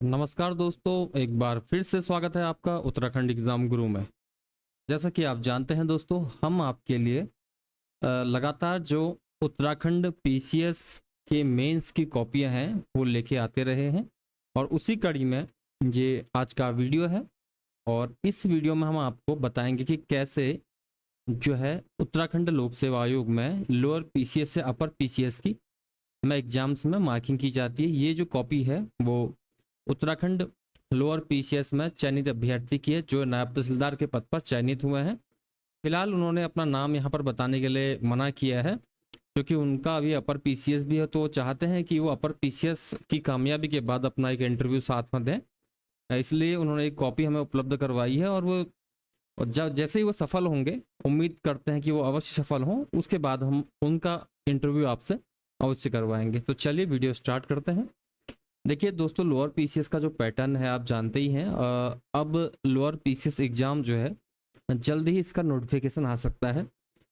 नमस्कार दोस्तों, एक बार फिर से स्वागत है आपका उत्तराखंड एग्जाम गुरु में। जैसा कि आप जानते हैं दोस्तों, हम आपके लिए लगातार जो उत्तराखंड पीसीएस के मेंस की कॉपियां हैं वो लेके आते रहे हैं और उसी कड़ी में ये आज का वीडियो है। और इस वीडियो में हम आपको बताएंगे कि कैसे जो है उत्तराखंड लोक सेवा आयोग में लोअर पीसीएस से अपर पीसीएस की में एग्जाम्स में मार्किंग की जाती है। ये जो कॉपी है वो उत्तराखंड लोअर पीसीएस में चयनित अभ्यर्थी की है जो नायब तहसीलदार के पद पर चयनित हुए हैं। फिलहाल उन्होंने अपना नाम यहाँ पर बताने के लिए मना किया है क्योंकि उनका अभी अपर पीसीएस भी है, तो वो चाहते हैं कि वो अपर पीसीएस की कामयाबी के बाद अपना एक इंटरव्यू साथ में दें। इसलिए उन्होंने एक कॉपी हमें उपलब्ध करवाई है और वो जब जैसे ही वो सफल होंगे, उम्मीद करते हैं कि वो अवश्य सफल हों, उसके बाद हम उनका इंटरव्यू आपसे अवश्य करवाएंगे। तो चलिए वीडियो स्टार्ट करते हैं। देखिए दोस्तों, लोअर पीसीएस का जो पैटर्न है आप जानते ही हैं। अब लोअर पीसीएस एग्ज़ाम जो है जल्द ही इसका नोटिफिकेशन आ सकता है।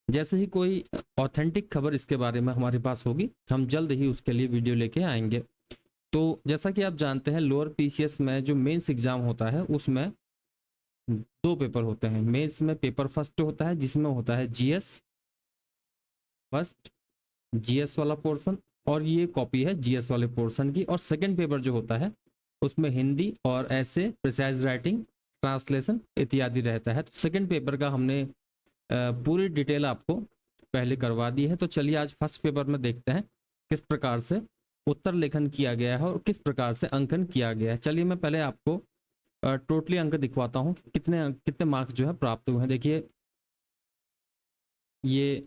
जैसे ही कोई ऑथेंटिक खबर इसके बारे में हमारे पास होगी, हम जल्द ही उसके लिए वीडियो लेके आएंगे। तो जैसा कि आप जानते हैं, लोअर पीसीएस में जो मेंस एग्ज़ाम होता है उसमें दो पेपर होते हैं। मेंस में पेपर फर्स्ट होता है जिसमें होता है जीएस फर्स्ट, जीएस वाला पोर्शन, और ये कॉपी है जीएस वाले पोर्शन की। और सेकंड पेपर जो होता है उसमें हिंदी और ऐसे प्रिसाइज राइटिंग, ट्रांसलेशन इत्यादि रहता है। तो सेकंड पेपर का हमने पूरी डिटेल आपको पहले करवा दी है। तो चलिए आज फर्स्ट पेपर में देखते हैं किस प्रकार से उत्तर लेखन किया गया है और किस प्रकार से अंकन किया गया है। चलिए मैं पहले आपको टोटली अंक दिखवाता हूँ कि कितने कितने मार्क्स जो है प्राप्त हुए हैं। देखिए ये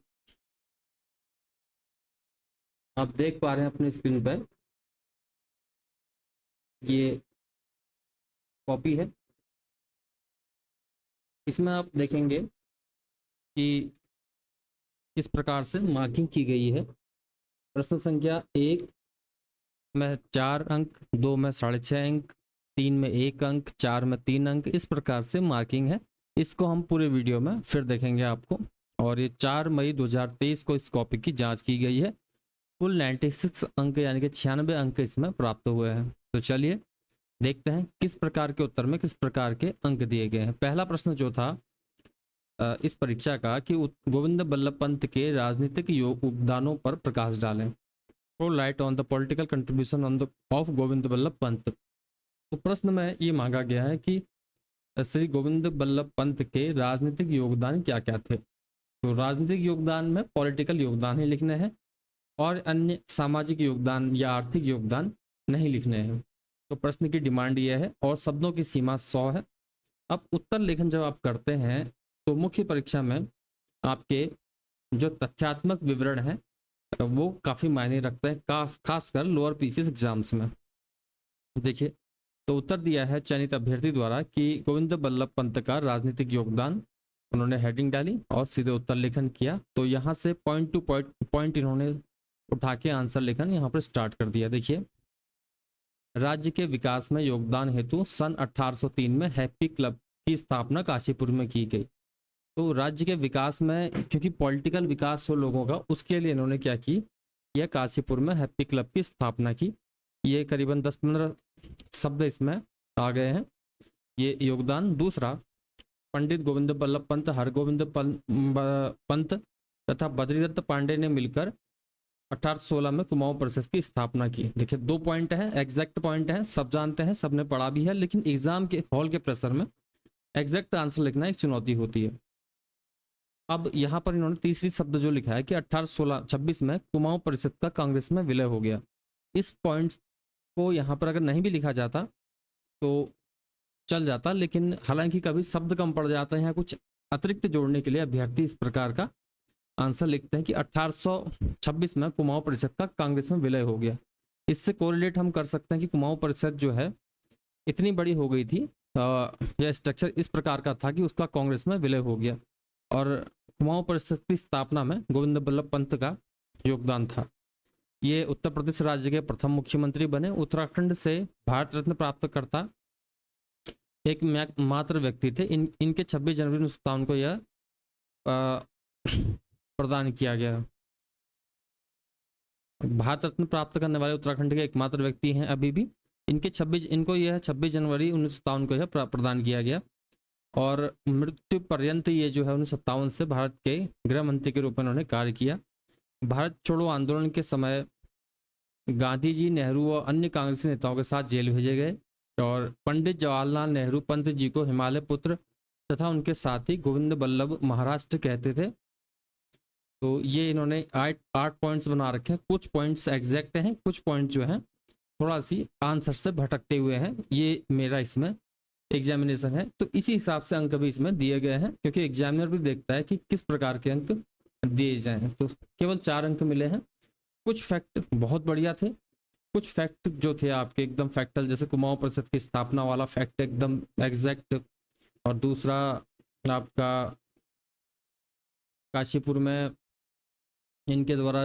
आप देख पा रहे हैं अपनी स्क्रीन पर, ये कॉपी है। इसमें आप देखेंगे कि किस प्रकार से मार्किंग की गई है। प्रश्न संख्या 1 में 4 अंक, 2 में 6.5 अंक, 3 में 1 अंक, 4 में 3 अंक, इस प्रकार से मार्किंग है। इसको हम पूरे वीडियो में फिर देखेंगे आपको। और ये 4 मई 2023 को इस कॉपी की जांच की गई है। कुल 96 अंक यानी कि 96 अंक इसमें प्राप्त हुए हैं। तो चलिए देखते हैं किस प्रकार के उत्तर में किस प्रकार के अंक दिए गए हैं। पहला प्रश्न जो था इस परीक्षा का कि गोविंद बल्लभ पंत के राजनीतिक योगदानों पर प्रकाश डालें। Throw light on the political contribution on the of Govind Ballabh Pant. तो प्रश्न में ये मांगा गया है कि श्री गोविंद बल्लभ पंत के राजनीतिक योगदान क्या क्या थे। तो राजनीतिक योगदान में पॉलिटिकल योगदान ही लिखने हैं और अन्य सामाजिक योगदान या आर्थिक योगदान नहीं लिखने हैं। तो प्रश्न की डिमांड यह है और शब्दों की सीमा 100 है। अब उत्तर लेखन जब आप करते हैं तो मुख्य परीक्षा में आपके जो तथ्यात्मक विवरण है वो काफ़ी मायने रखते हैं, खासकर लोअर पीसीएस एग्जाम्स में। देखिए, तो उत्तर दिया है चयनित अभ्यर्थी द्वारा कि गोविंद बल्लभ पंत का राजनीतिक योगदान, उन्होंने हेडिंग डाली और सीधे उत्तर लेखन किया। तो यहाँ से पॉइंट टू पॉइंट इन्होंने उठा के आंसर लेखन यहाँ पर स्टार्ट कर दिया। देखिए, राज्य के विकास में योगदान हेतु सन 1803 में हैप्पी क्लब की स्थापना काशीपुर में की गई। तो राज्य के विकास में, क्योंकि पॉलिटिकल विकास हो लोगों का, उसके लिए इन्होंने क्या की, यह काशीपुर में हैप्पी क्लब की स्थापना की। ये करीबन 10-15 शब्द इसमें आ गए हैं, ये योगदान। दूसरा, पंडित गोविंद बल्लभ पंत, हरगोविंद पंत तथा बद्रीदत्त पांडे ने मिलकर 1816 में कुमाऊं परिषद की स्थापना की। देखिए, 2 पॉइंट है, एग्जैक्ट पॉइंट है, सब जानते हैं, सबने पढ़ा भी है, लेकिन एग्जाम के हॉल के प्रेशर में एग्जैक्ट आंसर लिखना एक चुनौती होती है। अब यहाँ पर इन्होंने तीसरी शब्द जो लिखा है कि 1826 में कुमाऊं परिषद का कांग्रेस में विलय हो गया। इस पॉइंट को यहाँ पर अगर नहीं भी लिखा जाता तो चल जाता, लेकिन हालांकि कभी शब्द कम पड़ जाता है या कुछ अतिरिक्त जोड़ने के लिए अभ्यर्थी इस प्रकार का आंसर लिखते हैं कि 1826 में कुमाऊं परिषद का कांग्रेस में विलय हो गया। इससे कोरिलेट हम कर सकते हैं कि कुमाऊं परिषद जो है इतनी बड़ी हो गई थी, यह स्ट्रक्चर इस प्रकार का था कि उसका कांग्रेस में विलय हो गया। और कुमाऊं परिषद की स्थापना में गोविंद बल्लभ पंत का योगदान था। ये उत्तर प्रदेश राज्य के प्रथम मुख्यमंत्री बने। उत्तराखंड से भारत रत्न प्राप्त करता एक मात्र व्यक्ति थे। इनके 26 जनवरी 1957 को यह प्रदान किया गया। भारत रत्न प्राप्त करने वाले उत्तराखंड के एकमात्र व्यक्ति हैं अभी भी। इनको यह 26 जनवरी 1957 को यह प्रदान किया गया। और मृत्यु पर्यंत ये जो है 1957 से भारत के गृह मंत्री के रूप में उन्होंने कार्य किया। भारत छोड़ो आंदोलन के समय गांधी जी, नेहरू और अन्य कांग्रेसी नेताओं के साथ जेल भेजे गए और पंडित जवाहरलाल नेहरू पंत जी को हिमालय पुत्र तथा उनके साथी गोविंद बल्लभ महाराष्ट्र कहते थे। तो ये इन्होंने 8 पॉइंट्स बना रखे हैं। कुछ पॉइंट्स एग्जैक्ट हैं, कुछ पॉइंट जो हैं थोड़ा सी आंसर से भटकते हुए हैं। ये मेरा इसमें एग्जामिनेशन है, तो इसी हिसाब से अंक भी इसमें दिए गए हैं, क्योंकि एग्जामिनर भी देखता है कि किस प्रकार के अंक दिए जाएं। तो केवल 4 अंक मिले हैं। कुछ फैक्ट बहुत बढ़िया थे, कुछ फैक्ट जो थे आपके एकदम फैक्टल, जैसे कुमाऊं परिषद की स्थापना वाला फैक्ट एकदम एग्जैक्ट। और दूसरा आपका काशीपुर में इनके द्वारा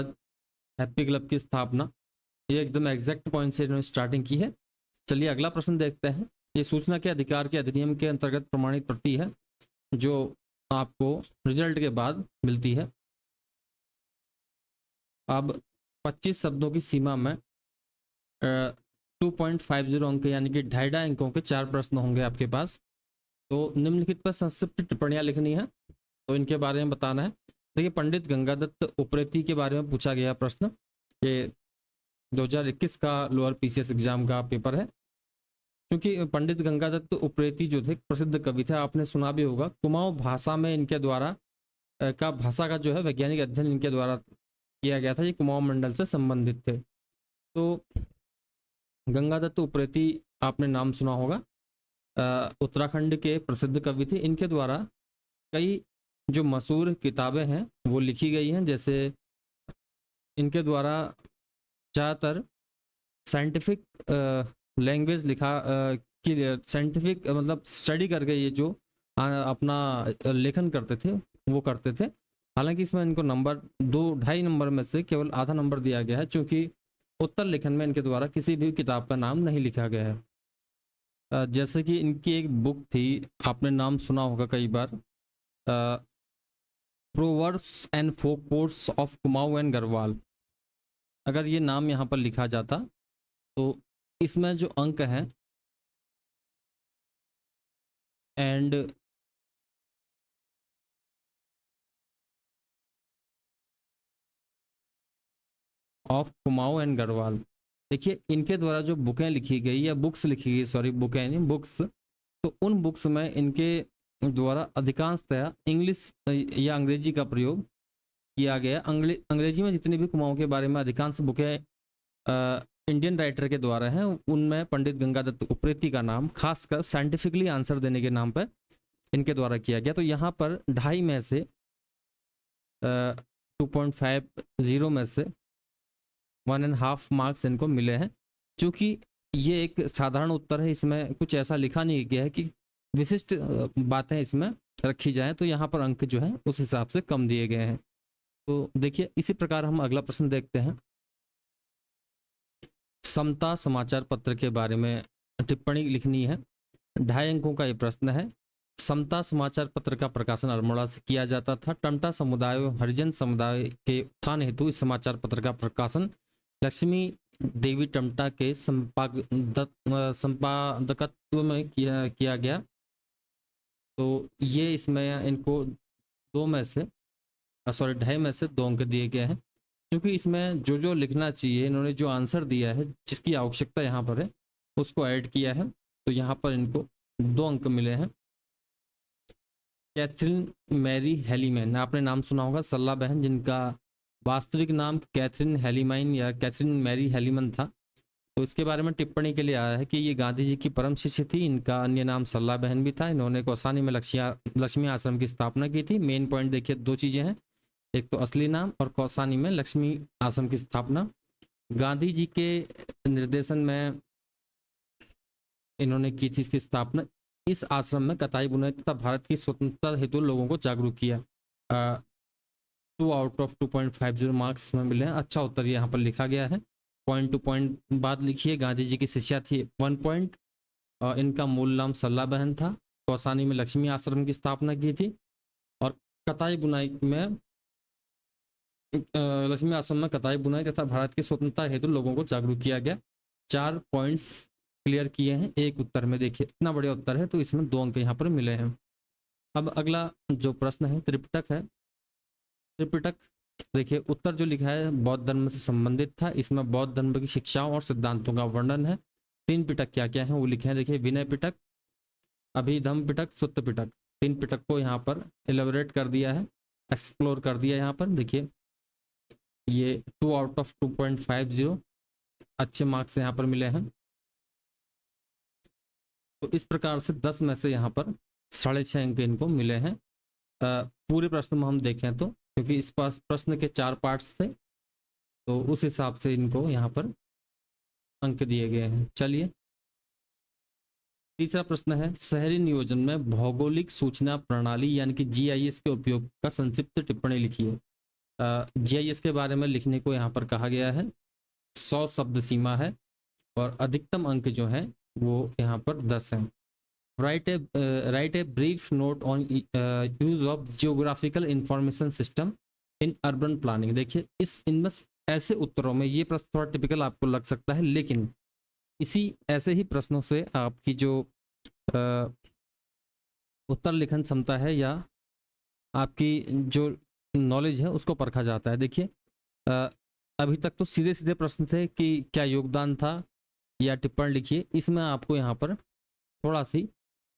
हैप्पी क्लब की स्थापना, ये एकदम एग्जैक्ट पॉइंट से इन्होंने स्टार्टिंग की है। चलिए अगला प्रश्न देखते हैं। ये सूचना के अधिकार के अधिनियम के अंतर्गत प्रमाणित प्रति है जो आपको रिजल्ट के बाद मिलती है। अब 25 शब्दों की सीमा में 2.50 अंक यानी कि 2.5 अंकों के 4 प्रश्न होंगे आपके पास। तो निम्नलिखित पर संक्षिप्त टिप्पणियां लिखनी है, तो इनके बारे में बताना है। देखिए, पंडित गंगादत्त उप्रेती के बारे में पूछा गया प्रश्न। ये 2021 का लोअर पीसीएस एग्जाम का पेपर है। क्योंकि पंडित गंगादत्त उप्रेती जो थे प्रसिद्ध कवि थे, आपने सुना भी होगा। कुमाऊं भाषा में इनके द्वारा भाषा का जो है वैज्ञानिक अध्ययन इनके द्वारा किया गया था। ये कुमाऊं मंडल से संबंधित थे। तो गंगादत्त उप्रेती आपने नाम सुना होगा, उत्तराखंड के प्रसिद्ध कवि थे। इनके द्वारा कई जो मशहूर किताबें हैं वो लिखी गई हैं। जैसे इनके द्वारा ज़्यादातर साइंटिफिक लैंग्वेज लिखा कि साइंटिफिक मतलब स्टडी करके ये जो अपना लेखन करते थे वो करते थे। हालांकि इसमें इनको नंबर 2.5 नंबर में से केवल आधा नंबर दिया गया है, क्योंकि उत्तर लेखन में इनके द्वारा किसी भी किताब का नाम नहीं लिखा गया है। जैसे कि इनकी एक बुक थी, आपने नाम सुना होगा कई बार, proverbs and folk sports of Kumaon and Garhwal. अगर ये नाम यहाँ पर लिखा जाता तो इसमें जो अंक हैं end of Kumaon and Garhwal, देखिए इनके द्वारा जो बुकें लिखी गई या बुक्स लिखी गई, सॉरी बुकें नहीं बुक्स, तो उन बुक्स में इनके द्वारा अधिकांशतया इंग्लिश या अंग्रेजी का प्रयोग किया गया। अंग्रेजी में जितनी भी कुमाऊं के बारे में अधिकांश बुकें इंडियन राइटर के द्वारा हैं, उनमें पंडित गंगादत्त उप्रेती का नाम खासकर साइंटिफिकली आंसर देने के नाम पर इनके द्वारा किया गया। तो यहाँ पर 2.5 में से 2.50 में से 1.5 मार्क्स इनको मिले हैं। चूँकि ये एक साधारण उत्तर है, इसमें कुछ ऐसा लिखा नहीं गया है कि विशिष्ट बातें इसमें रखी जाएं, तो यहाँ पर अंक जो है उस हिसाब से कम दिए गए हैं। तो देखिए इसी प्रकार हम अगला प्रश्न देखते हैं। समता समाचार पत्र के बारे में टिप्पणी लिखनी है। 2.5 अंकों का ये प्रश्न है। समता समाचार पत्र का प्रकाशन अल्मोड़ा से किया जाता था। टमटा समुदाय व हरिजन समुदाय के उत्थान हेतु इस समाचार पत्र का प्रकाशन लक्ष्मी देवी टमटा के संपादकत्व में किया गया। तो ये इसमें इनको 2.5 में से 2 अंक दिए गए हैं, क्योंकि इसमें जो लिखना चाहिए इन्होंने जो आंसर दिया है, जिसकी आवश्यकता यहाँ पर है उसको ऐड किया है। तो यहाँ पर इनको 2 अंक मिले हैं। कैथरीन मैरी हेलीमैन, आपने नाम सुना होगा, सल्ला बहन, जिनका वास्तविक नाम कैथरीन हेलीमाइन या कैथरीन मैरी हेलीमन था। तो इसके बारे में टिप्पणी के लिए आया है कि ये गांधी जी की परम शिष्य थी। इनका अन्य नाम सल्ला बहन भी था। इन्होंने कौसानी में लक्ष्मी आश्रम की स्थापना की थी। मेन पॉइंट देखिए 2 चीज़ें हैं, एक तो असली नाम और कौसानी में लक्ष्मी आश्रम की स्थापना। गांधी जी के निर्देशन में इन्होंने की थी इसकी स्थापना। इस आश्रम में कताई बुनाई तथा भारत की स्वतंत्रता हेतु लोगों को जागरूक किया। 2 आउट ऑफ 2.50 मार्क्स में मिले हैं। अच्छा उत्तर यहाँ पर लिखा गया है। पॉइंट टू पॉइंट बात लिखिए। गांधी जी की शिष्या थी 1 पॉइंट। इनका मूल नाम सल्ला बहन था। कौसानी में लक्ष्मी आश्रम की स्थापना की थी और कताई बुनाई में लक्ष्मी आश्रम में कताई बुनाई तथा भारत की स्वतंत्रता हेतु लोगों को जागरूक किया गया। 4 पॉइंट्स क्लियर किए हैं एक उत्तर में। देखिए इतना बढ़िया उत्तर है, तो इसमें 2 अंक यहाँ पर मिले हैं। अब अगला जो प्रश्न है त्रिपिटक है। त्रिपिटक देखिए उत्तर जो लिखा है बौद्ध धर्म से संबंधित था। इसमें बौद्ध धर्म की शिक्षाओं और सिद्धांतों का वर्णन है। 3 पिटक क्या क्या है वो लिखे हैं। देखिए विनय पिटक, अभिधम्म पिटक, सुत्त पिटक। 3 पिटक को यहाँ पर एलोबरेट कर दिया है, एक्सप्लोर कर दिया यहाँ पर। देखिए ये 2 आउट ऑफ 2.50 अच्छे मार्क्स यहाँ पर मिले हैं। तो इस प्रकार से 10 में से यहाँ पर 6.5 अंक इनको मिले हैं। पूरे प्रश्न में हम देखें तो, क्योंकि इस पास प्रश्न के 4 पार्ट्स थे, तो उस हिसाब से इनको यहाँ पर अंक दिए गए हैं। चलिए तीसरा प्रश्न है, शहरी नियोजन में भौगोलिक सूचना प्रणाली यानी कि जीआईएस के उपयोग का संक्षिप्त टिप्पणी लिखिए। जीआईएस के बारे में लिखने को यहाँ पर कहा गया है। 100 शब्द सीमा है और अधिकतम अंक जो है वो यहाँ पर 10 हैं। Right a brief note on use of geographical information system in urban planning. देखिए इनमें ऐसे उत्तरों में ये प्रश्न थोड़ा टिपिकल आपको लग सकता है, लेकिन इसी ऐसे ही प्रश्नों से आपकी जो उत्तर लिखन क्षमता है या आपकी जो नॉलेज है उसको परखा जाता है। देखिए अभी तक तो सीधे सीधे प्रश्न थे कि क्या योगदान था या टिप्पणी लिखिए। इसमें आपको यहाँ पर थोड़ा सी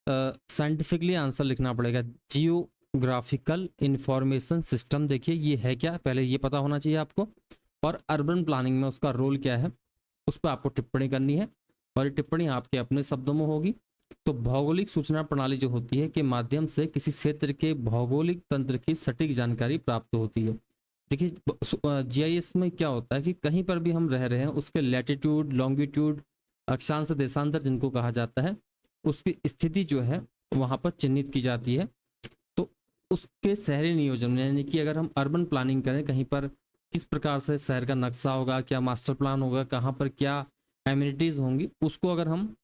साइंटिफिकली आंसर लिखना पड़ेगा। जियोग्राफिकल इंफॉर्मेशन सिस्टम, देखिए ये है क्या, पहले ये पता होना चाहिए आपको। और अर्बन प्लानिंग में उसका रोल क्या है, उस पर आपको टिप्पणी करनी है और ये टिप्पणी आपके अपने शब्दों में होगी। तो भौगोलिक सूचना प्रणाली जो होती है के माध्यम से किसी क्षेत्र के भौगोलिक तंत्र की सटीक जानकारी प्राप्त होती है। देखिए जीआईएस में क्या होता है कि कहीं पर भी हम रह रहे हैं उसके लैटिट्यूड, लॉन्गिट्यूड, अक्षांश, देशांतर जिनको कहा जाता है, उसकी स्थिति जो है वहाँ पर चिन्हित की जाती है। तो उसके शहरी नियोजन में यानी कि अगर हम अर्बन प्लानिंग करें, कहीं पर किस प्रकार से शहर का नक्शा होगा, क्या मास्टर प्लान होगा, कहाँ पर क्या एमिनिटीज़ होंगी, उसको अगर हम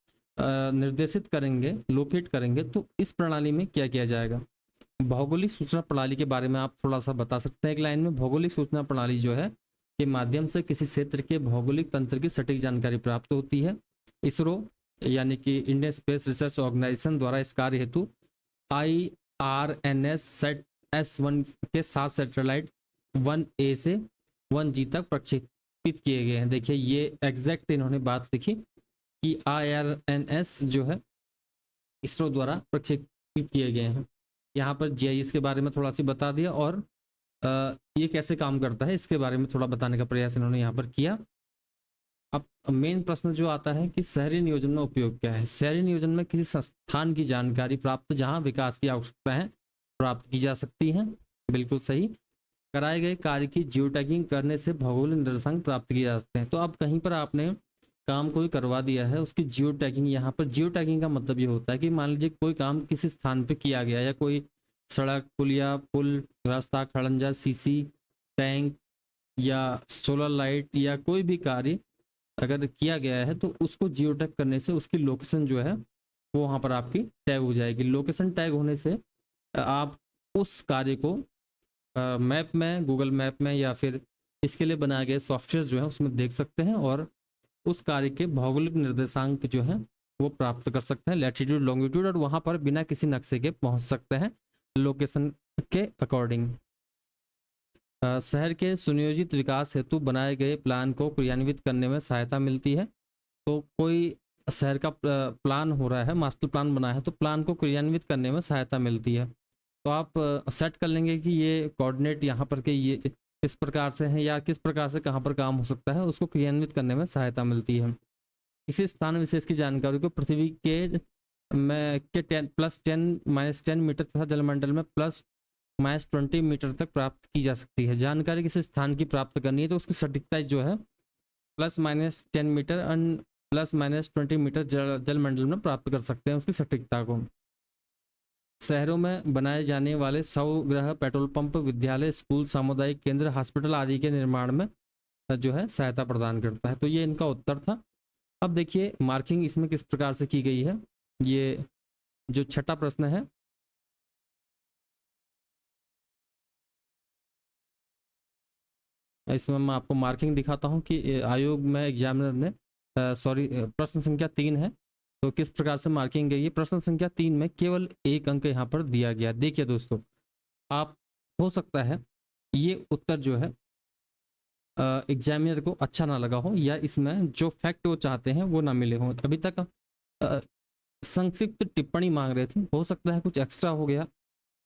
निर्देशित करेंगे, लोकेट करेंगे, तो इस प्रणाली में क्या किया जाएगा। भौगोलिक सूचना प्रणाली के बारे में आप थोड़ा सा बता सकते हैं एक लाइन में। भौगोलिक सूचना प्रणाली जो है के माध्यम से किसी क्षेत्र के भौगोलिक तंत्र की सटीक जानकारी प्राप्त होती है। इसरो यानी कि इंडियन स्पेस रिसर्च ऑर्गेनाइजेशन द्वारा इस कार्य हेतु IRNS सेट S1 के 7 सैटेलाइट 1A से 1G तक प्रक्षेपित किए गए हैं। देखिए ये एग्जैक्ट इन्होंने बात लिखी कि IRNS जो है इसरो द्वारा प्रक्षेपित किए गए हैं। यहाँ पर जीआईएस के बारे में थोड़ा सी बता दिया और ये कैसे काम करता है इसके बारे में थोड़ा बताने का प्रयास इन्होंने यहाँ पर किया। अब मेन प्रश्न जो आता है कि शहरी नियोजन में उपयोग क्या है। शहरी नियोजन में किसी संस्थान की जानकारी प्राप्त जहां विकास की आवश्यकताएं प्राप्त की जा सकती हैं, बिल्कुल सही। कराए गए कार्य की जियो टैगिंग करने से भौगोलिक निर्देशांक प्राप्त किए जा सकते हैं। तो अब कहीं पर आपने काम कोई करवा दिया है, उसकी जियो टैगिंग, यहाँ पर जियो टैगिंग का मतलब ये होता है कि मान लीजिए कोई काम किसी स्थान पर किया गया या कोई सड़क, पुलिया, पुल, रास्ता, खड़ंजा, सीसी, टैंक या सोलर लाइट या कोई भी कार्य अगर किया गया है तो उसको जियो टैग करने से उसकी लोकेशन जो है वो वहाँ पर आपकी टैग हो जाएगी। लोकेशन टैग होने से आप उस कार्य को मैप में, गूगल मैप में या फिर इसके लिए बनाए गए सॉफ्टवेयर जो है उसमें देख सकते हैं और उस कार्य के भौगोलिक निर्देशांक जो है वो प्राप्त कर सकते हैं, लैटिट्यूड, लॉन्गिट्यूड, और वहाँ पर बिना किसी नक्शे के पहुँच सकते हैं लोकेशन के अकॉर्डिंग। शहर के सुनियोजित विकास हेतु बनाए गए प्लान को क्रियान्वित करने में सहायता मिलती है। तो कोई शहर का प्लान हो रहा है, मास्टर प्लान बना है, तो प्लान को क्रियान्वित करने में सहायता मिलती है। तो आप सेट कर लेंगे कि ये कोऑर्डिनेट यहाँ पर के ये किस प्रकार से हैं या किस प्रकार से कहाँ पर काम हो सकता है, उसको क्रियान्वित करने में सहायता मिलती है। किसी स्थान विशेष की जानकारी को पृथ्वी के में के 10+10 -10 मीटर तथा जलमंडल में +-20 मीटर तक प्राप्त की जा सकती है। जानकारी किसी स्थान की प्राप्त करनी है तो उसकी सटीकता जो है +-10 मीटर और +-20 मीटर जलमंडल में प्राप्त कर सकते हैं उसकी सटीकता को। शहरों में बनाए जाने वाले 100 गृह, पेट्रोल पंप, विद्यालय, स्कूल, सामुदायिक केंद्र, हॉस्पिटल आदि के निर्माण में जो है सहायता प्रदान करता है। तो ये इनका उत्तर था। अब देखिए मार्किंग इसमें किस प्रकार से की गई है। ये जो छठा प्रश्न है, इसमें मैं आपको मार्किंग दिखाता हूं कि आयोग में एग्जामिनर ने प्रश्न संख्या 3 है। तो किस प्रकार से मार्किंग गई है? प्रश्न संख्या 3 में केवल 1 अंक यहाँ पर दिया गया। देखिए दोस्तों, आप हो सकता है ये उत्तर जो है एग्जामिनर को अच्छा ना लगा हो, या इसमें जो फैक्ट वो चाहते हैं वो ना मिले हों। अभी तक संक्षिप्त टिप्पणी मांग रहे थे, हो सकता है कुछ एक्स्ट्रा हो गया,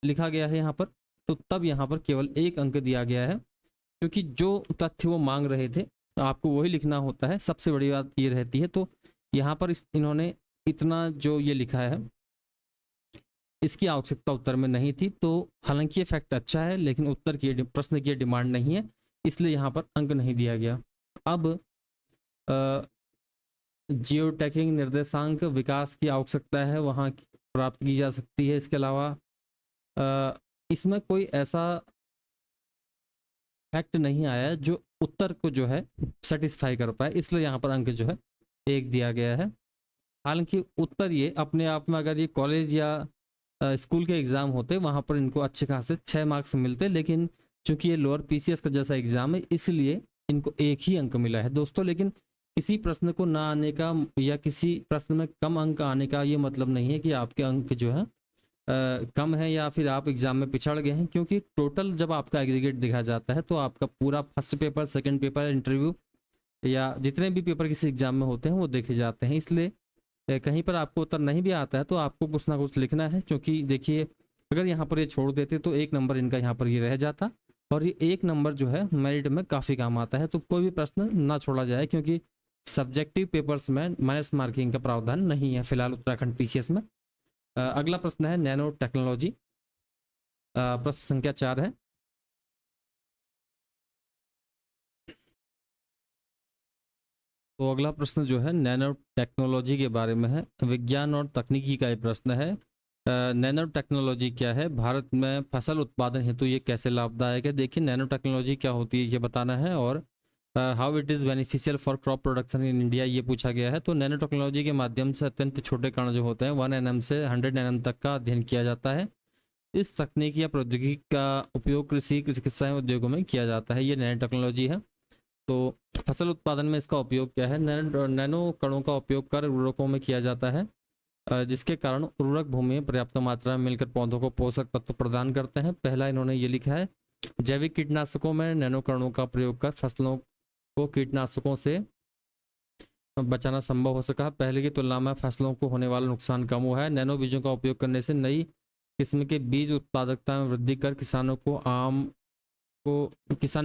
लिखा गया है यहाँ पर, तो तब यहाँ पर केवल 1 अंक दिया गया है, क्योंकि जो तथ्य वो मांग रहे थे आपको वही लिखना होता है। सबसे बड़ी बात ये रहती है। तो यहाँ पर इन्होंने इतना जो ये लिखा है, इसकी आवश्यकता उत्तर में नहीं थी। तो हालांकि ये फैक्ट अच्छा है, लेकिन उत्तर की प्रश्न की डिमांड नहीं है, इसलिए यहाँ पर अंक नहीं दिया गया। अब जियो टैगिंग निर्देशांक विकास की आवश्यकता है, वहाँ प्राप्त की जा सकती है। इसके अलावा इसमें कोई ऐसा फैक्ट नहीं आया जो उत्तर को जो है सेटिस्फाई कर पाए, इसलिए यहाँ पर अंक जो है 1 दिया गया है। हालांकि उत्तर ये अपने आप में, अगर ये कॉलेज या स्कूल के एग्ज़ाम होते, वहाँ पर इनको अच्छे खासे 6 मार्क्स मिलते, लेकिन चूंकि ये लोअर पीसीएस का जैसा एग्ज़ाम है, इसलिए इनको 1 ही अंक मिला है दोस्तों। लेकिन किसी प्रश्न को ना आने का या किसी प्रश्न में कम अंक आने का ये मतलब नहीं है कि आपके अंक जो है कम है या फिर आप एग्ज़ाम में पिछड़ गए हैं, क्योंकि टोटल जब आपका एग्रीगेट देखा जाता है तो आपका पूरा first paper, second paper, interview या जितने भी पेपर किसी एग्ज़ाम में होते हैं वो देखे जाते हैं। इसलिए कहीं पर आपको उत्तर नहीं भी आता है तो आपको कुछ ना कुछ लिखना है, क्योंकि देखिए अगर यहाँ पर ये छोड़ देते तो 1 नंबर इनका यहाँ पर ये रह जाता, और ये 1 नंबर जो है मेरिट में काफ़ी काम आता है। तो कोई भी प्रश्न ना छोड़ा जाए, क्योंकि सब्जेक्टिव पेपर्स में माइनस मार्किंग का प्रावधान नहीं है फिलहाल उत्तराखंड पीसीएस में। अगला प्रश्न है नैनो टेक्नोलॉजी, प्रश्न संख्या 4 है। तो अगला प्रश्न जो है नैनो टेक्नोलॉजी के बारे में है, विज्ञान और तकनीकी का ये प्रश्न है। नैनो टेक्नोलॉजी क्या है? भारत में फसल उत्पादन हेतु ये कैसे लाभदायक है? देखिए नैनो टेक्नोलॉजी क्या होती है ये बताना है, और how it is beneficial for crop production in India ये पूछा गया है। तो नैनो टेक्नोलॉजी के माध्यम से अत्यंत छोटे कण जो होते हैं 1 nm से 100 nm तक का अध्ययन किया जाता है। इस तकनीक या प्रौद्योगिकी का उपयोग कृषि, चिकित्सा एवं उद्योगों में किया जाता है। ये नैनो टेक्नोलॉजी है। तो फसल उत्पादन में इसका उपयोग क्या है? नैनो कणों का उपयोग कर उर्वरकों में किया जाता है, जिसके कारण उर्वरक भूमि में पर्याप्त मात्रा में मिलकर पौधों को पोषक तत्व प्रदान करते हैं। पहला इन्होंने ये लिखा है, जैविक कीटनाशकों में नैनो कणों का प्रयोग कर फसलों को कीटनाशकों से बचाना संभव हो सका। पहले की तुलना में फसलों को होने वाला नुकसान कम हुआ है। नैनो बीजों का उपयोग करने से नई किस्म के बीज उत्पादकता में वृद्धि कर किसानों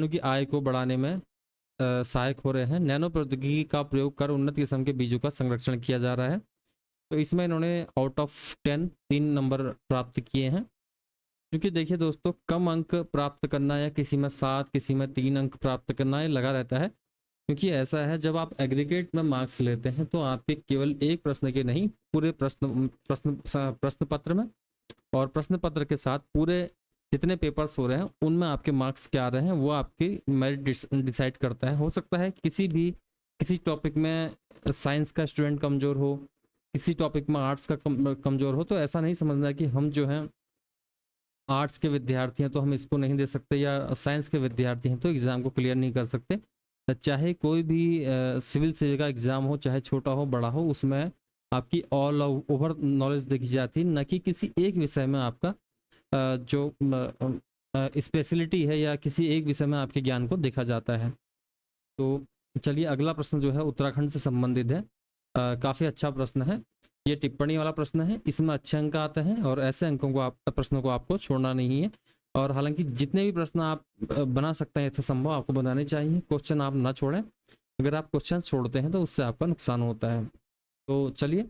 की आय को बढ़ाने में सहायक हो रहे हैं। नैनो प्रौद्योगिकी का प्रयोग कर उन्नत किस्म के बीजों का संरक्षण किया जा रहा है। तो इसमें इन्होंने आउट ऑफ 10 3 नंबर प्राप्त किए हैं। क्योंकि देखिए दोस्तों, कम अंक प्राप्त करना या किसी में 7 किसी में 3 अंक प्राप्त करना ये लगा रहता है। क्योंकि ऐसा है, जब आप एग्रीगेट में मार्क्स लेते हैं तो आपके केवल एक प्रश्न के नहीं, पूरे प्रश्न पत्र में और प्रश्न पत्र के साथ पूरे जितने पेपर्स हो रहे हैं उनमें आपके मार्क्स क्या आ रहे हैं वो आपकी मेरिट डिसाइड करता है। हो सकता है किसी टॉपिक में साइंस का स्टूडेंट कमज़ोर हो, किसी टॉपिक में आर्ट्स का कमज़ोर हो, तो ऐसा नहीं समझना कि हम जो हैं आर्ट्स के विद्यार्थी हैं तो हम इसको नहीं दे सकते, या साइंस के विद्यार्थी हैं तो एग्ज़ाम को क्लियर नहीं कर सकते। चाहे कोई भी सिविल से का एग्ज़ाम हो, चाहे छोटा हो बड़ा हो, उसमें आपकी ऑल ओवर नॉलेज देखी जाती है, न कि किसी एक विषय में आपका जो स्पेशलिटी है या किसी एक विषय में आपके ज्ञान को देखा जाता है। तो चलिए अगला प्रश्न जो है उत्तराखंड से संबंधित है। काफ़ी अच्छा प्रश्न है, ये टिप्पणी वाला प्रश्न है, इसमें अच्छे अंक आते हैं और ऐसे अंकों को प्रश्नों को आपको छोड़ना नहीं है। और हालांकि जितने भी प्रश्न आप बना सकते हैं यथासंभव आपको बनाने चाहिए, क्वेश्चन आप ना छोड़ें। अगर आप क्वेश्चन छोड़ते हैं तो उससे आपका नुकसान होता है। तो चलिए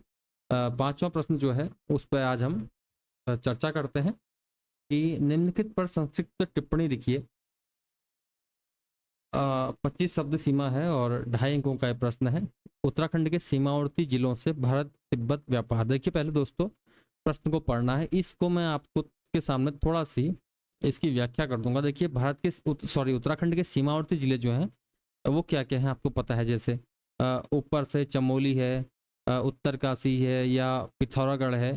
5वां प्रश्न जो है उस पर आज हम चर्चा करते हैं कि निम्नलिखित पर संक्षिप्त टिप्पणी लिखिए। 25 शब्द सीमा है और 2.5 अंकों का प्रश्न है। उत्तराखंड के सीमावर्ती जिलों से भारत तिब्बत व्यापार। देखिए पहले दोस्तों प्रश्न को पढ़ना है, इसको मैं आपको के सामने थोड़ा सी इसकी व्याख्या कर दूंगा। देखिए उत्तराखंड के सीमावर्ती जिले जो हैं वो क्या क्या हैं आपको पता है। जैसे ऊपर से चमोली है, उत्तरकाशी है या पिथौरागढ़ है।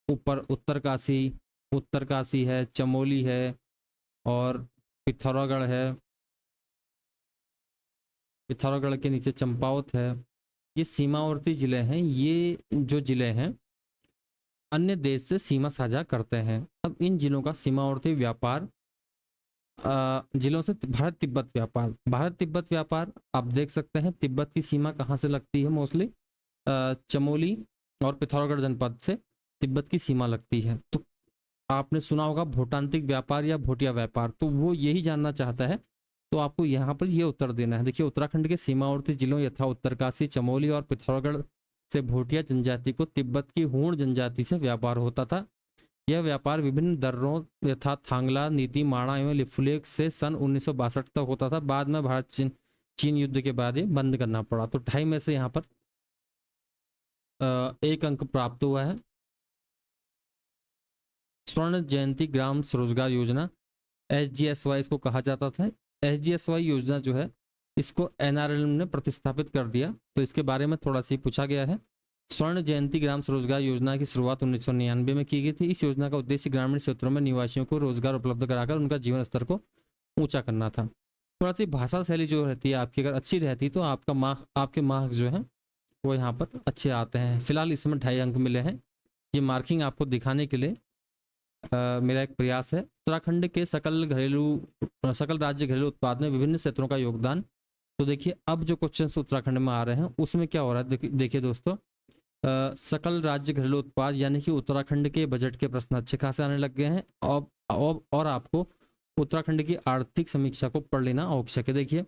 ऊपर उत्तरकाशी है, चमोली है और पिथौरागढ़ है। पिथौरागढ़ के नीचे चंपावत है ये सीमावर्ती जिले हैं, ये जो जिले हैं अन्य देश से सीमा साझा करते हैं। अब इन जिलों का सीमावर्ती व्यापार, जिलों से भारत तिब्बत व्यापार, भारत तिब्बत व्यापार आप देख सकते हैं तिब्बत की सीमा कहाँ से लगती है, मोस्टली चमोली और पिथौरागढ़ जनपद से तिब्बत की सीमा लगती है। तो आपने सुना होगा भूटांतिक व्यापार या भोटिया व्यापार, तो वो यही जानना चाहता है, तो आपको यहाँ पर ये उत्तर देना है। देखिए उत्तराखंड के सीमावर्ती जिलों यथा उत्तरकाशी, चमोली और पिथौरागढ़ से भोटिया जनजाति को तिब्बत की हूण जनजाति से व्यापार होता था। यह व्यापार विभिन्न दर्रों यथा थांगला, नीति, माणा एवं लिपुलेख से सन 1962 तक होता था। बाद में भारत चीन युद्ध के बाद ये बंद करना पड़ा। तो 2.5 में से यहाँ पर 1 अंक प्राप्त हुआ है। स्वर्ण जयंती ग्राम स्वरोजगार योजना, SGSY इसको कहा जाता था। SGSY योजना जो है इसको NRL ने प्रतिस्थापित कर दिया, तो इसके बारे में थोड़ा सा पूछा गया है। स्वर्ण जयंती ग्राम स्वरोजगार योजना की शुरुआत 1999 में की गई थी। इस योजना का उद्देश्य ग्रामीण क्षेत्रों में निवासियों को रोजगार उपलब्ध कराकर उनका जीवन स्तर को ऊंचा करना था। थोड़ा सी भाषा शैली जो रहती है आपकी अगर अच्छी रहती तो आपके मार्क्स जो हैं वो यहाँ पर अच्छे आते हैं। फिलहाल इसमें 2.5 अंक मिले हैं। ये मार्किंग आपको दिखाने के लिए मेरा एक प्रयास है। उत्तराखंड के सकल राज्य घरेलू उत्पाद में विभिन्न क्षेत्रों का योगदान। तो देखिए अब जो क्वेश्चन उत्तराखंड में आ रहे हैं उसमें क्या हो रहा है, देखिए दोस्तों, सकल राज्य घरेलू उत्पाद यानी कि उत्तराखंड के बजट के प्रश्न अच्छे खासे आने लग गए हैं। और आपको उत्तराखंड की आर्थिक समीक्षा को पढ़ लेना आवश्यक है। देखिए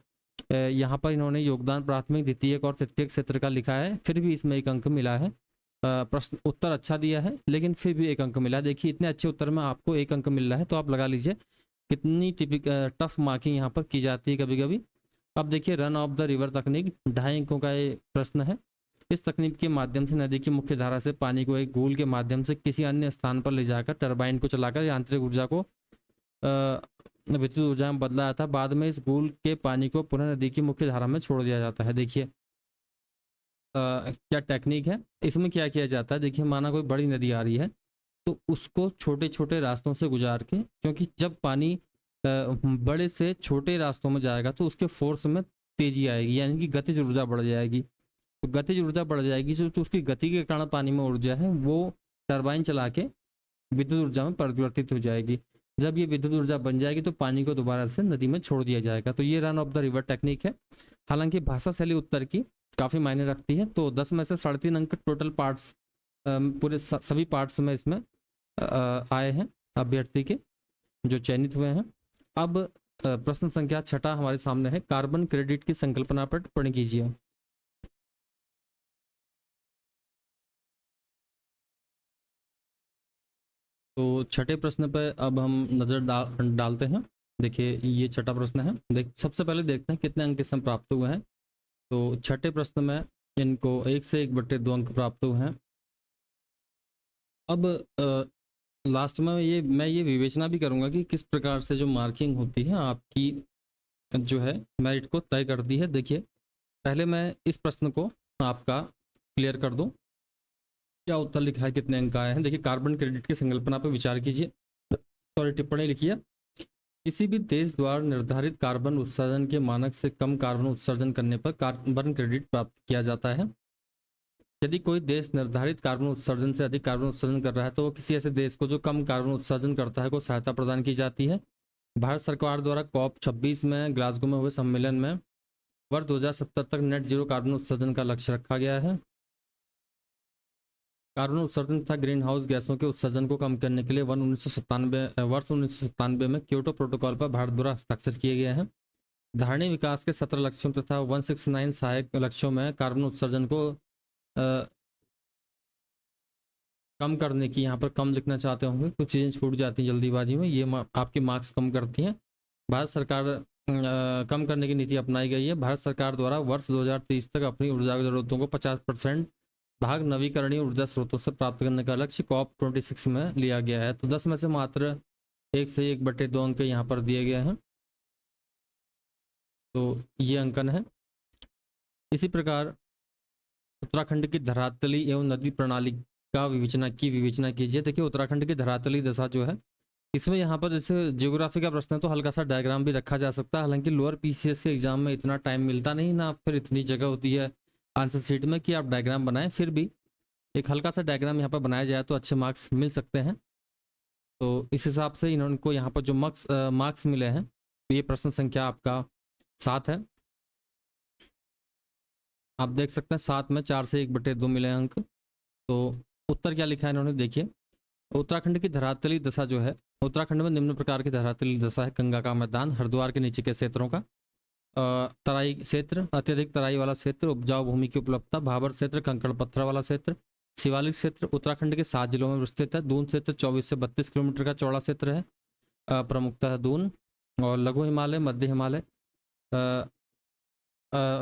यहाँ पर इन्होंने योगदान प्राथमिक, द्वितीयक और तृतीयक क्षेत्र का लिखा है, फिर भी इसमें 1 अंक मिला है। प्रश्न उत्तर अच्छा दिया है लेकिन फिर भी 1 अंक मिला है। देखिए इतने अच्छे उत्तर में आपको 1 अंक मिल रहा है, तो आप लगा लीजिए कितनी टफ मार्किंग यहाँ पर की जाती है कभी कभी। अब देखिए रन ऑफ द रिवर तकनीक, 2.5 अंकों का ये प्रश्न है। इस तकनीक के माध्यम से नदी की मुख्य धारा से पानी को एक गोल के माध्यम से किसी अन्य स्थान पर ले जाकर टरबाइन को चलाकर यांत्रिक ऊर्जा को विद्युत ऊर्जा में बदला जाता है। बाद में इस गोल के पानी को पुनः नदी की मुख्य धारा में छोड़ दिया जाता है। देखिए क्या टेक्निक है, इसमें क्या किया जाता है। देखिए माना कोई बड़ी नदी आ रही है तो उसको छोटे छोटे रास्तों से गुजार के, क्योंकि जब पानी बड़े से छोटे रास्तों में जाएगा तो उसके फोर्स में तेजी आएगी, यानी कि गतिज ऊर्जा बढ़ जाएगी। तो गतिज ऊर्जा बढ़ जाएगी तो उसकी गति के कारण पानी में ऊर्जा है वो टरबाइन चला के विद्युत ऊर्जा में परिवर्तित हो जाएगी। जब ये विद्युत ऊर्जा बन जाएगी तो पानी को दोबारा से नदी में छोड़ दिया जाएगा। तो ये run of the river technique है। हालांकि भाषा शैली उत्तर की काफ़ी मायने रखती है। तो 10 में से 3.5 अंक टोटल पार्ट्स पूरे सभी पार्ट्स में इसमें आए हैं अभ्यर्थी के जो चयनित हुए हैं। अब प्रश्न संख्या 6 हमारे सामने है, कार्बन क्रेडिट की संकल्पना पर टिप्पणी कीजिए। तो 6ठे प्रश्न पर अब हम नज़र डालते हैं। देखिए ये 6ठा प्रश्न है। सबसे पहले देखते हैं कितने अंक इसमें प्राप्त हुए हैं। तो 6ठे प्रश्न में इनको 1 से 1/2 अंक प्राप्त हुए हैं। अब लास्ट में मैं ये विवेचना भी करूंगा कि किस प्रकार से जो मार्किंग होती है आपकी जो है मेरिट को तय करती है। देखिए पहले मैं इस प्रश्न को आपका क्लियर कर दूं, क्या उत्तर लिखा है, कितने अंक आए हैं। देखिए कार्बन क्रेडिट की संकल्पना पर विचार कीजिए, टिप्पणी लिखिए। किसी भी देश द्वारा निर्धारित कार्बन उत्सर्जन के मानक से कम कार्बन उत्सर्जन करने पर कार्बन क्रेडिट प्राप्त किया जाता है। यदि कोई देश निर्धारित कार्बन उत्सर्जन से अधिक कार्बन उत्सर्जन कर रहा है तो वो किसी ऐसे देश को जो कम कार्बन उत्सर्जन करता है को सहायता प्रदान की जाती है। भारत सरकार द्वारा COP26 में ग्लासगो में हुए सम्मेलन में वर्ष 2070 तक नेट जीरो कार्बन उत्सर्जन का लक्ष्य रखा गया है। कार्बन उत्सर्जन तथा ग्रीन हाउस गैसों के उत्सर्जन को कम करने के लिए वर्ष 1997 में क्योटो प्रोटोकॉल पर भारत द्वारा हस्ताक्षर किए गए हैं। धारणीय विकास के 17 लक्ष्यों तथा 169 सहायक लक्ष्यों में कार्बन उत्सर्जन को कम करने की, यहाँ पर कम लिखना चाहते होंगे, कुछ चीज़ें छूट जाती हैं जल्दीबाजी में, ये आपके मार्क्स कम करती हैं। भारत सरकार कम करने की नीति अपनाई गई है। भारत सरकार द्वारा वर्ष 2030 तक अपनी ऊर्जा जरूरतों को 50% भाग नवीकरणीय ऊर्जा स्रोतों से प्राप्त करने का लक्ष्य COP26 में लिया गया है। तो 10 में से मात्र 1 से 1/2 अंक यहाँ पर दिए गए हैं। तो ये अंकन है। इसी प्रकार उत्तराखंड की धरातली एवं नदी प्रणाली का विवेचना कीजिए। देखिए उत्तराखंड की धरातली दशा जो है इसमें यहाँ पर जैसे ज्योग्राफी का प्रश्न है तो हल्का सा डायग्राम भी रखा जा सकता है। हालांकि लोअर PCS के एग्जाम में इतना टाइम मिलता नहीं ना, फिर इतनी जगह होती है आंसर शीट में कि आप डायग्राम बनाएं, फिर भी एक हल्का सा डायग्राम यहाँ पर बनाया जाए तो अच्छे मार्क्स मिल सकते हैं। तो इस हिसाब से इनको यहाँ पर जो मार्क्स मिले हैं, तो ये प्रश्न संख्या आपका 7 है। आप देख सकते हैं 7 में 4 से 1/2 मिले अंक। तो उत्तर क्या लिखा है इन्होंने, देखिए। उत्तराखंड की धरातली दशा जो है, उत्तराखंड में निम्न प्रकार की धरातली दशा है: गंगा का मैदान, हरिद्वार के नीचे के क्षेत्रों का, तराई क्षेत्र, अत्यधिक तराई वाला क्षेत्र, उपजाऊ भूमि की उपलब्धता, भाबर क्षेत्र, कंकड़ पत्थर वाला क्षेत्र, शिवालिक क्षेत्र। उत्तराखंड के 7 जिलों में विस्तृत है। दून क्षेत्र 24 से 32 किलोमीटर का चौड़ा क्षेत्र है, प्रमुखतः दून। और लघु हिमालय, मध्य हिमालय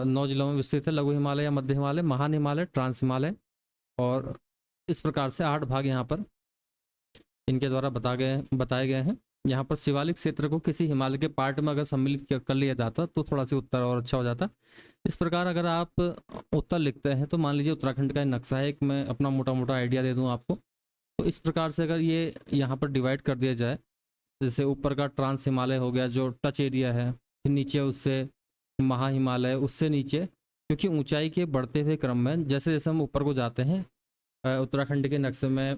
9 जिलों में विस्तृत है। लघु हिमालय या मध्य हिमालय, महान हिमालय, ट्रांस हिमालय। और इस प्रकार से 8 भाग यहाँ पर इनके द्वारा बताए गए हैं। यहाँ पर शिवालिक क्षेत्र को किसी हिमालय के पार्ट में अगर सम्मिलित कर लिया जाता तो थोड़ा सा उत्तर और अच्छा हो जाता। इस प्रकार अगर आप उत्तर लिखते हैं तो मान लीजिए उत्तराखंड का नक्शा है, एक मैं अपना मोटा मोटा आइडिया दे दूँ आपको। तो इस प्रकार से अगर ये यहाँ पर डिवाइड कर दिया जाए, जैसे ऊपर का ट्रांस हिमालय हो गया जो टच एरिया है, फिर नीचे उससे महा हिमालय, उससे नीचे, क्योंकि ऊंचाई के बढ़ते हुए क्रम में जैसे जैसे हम ऊपर को जाते हैं उत्तराखंड के नक्शे में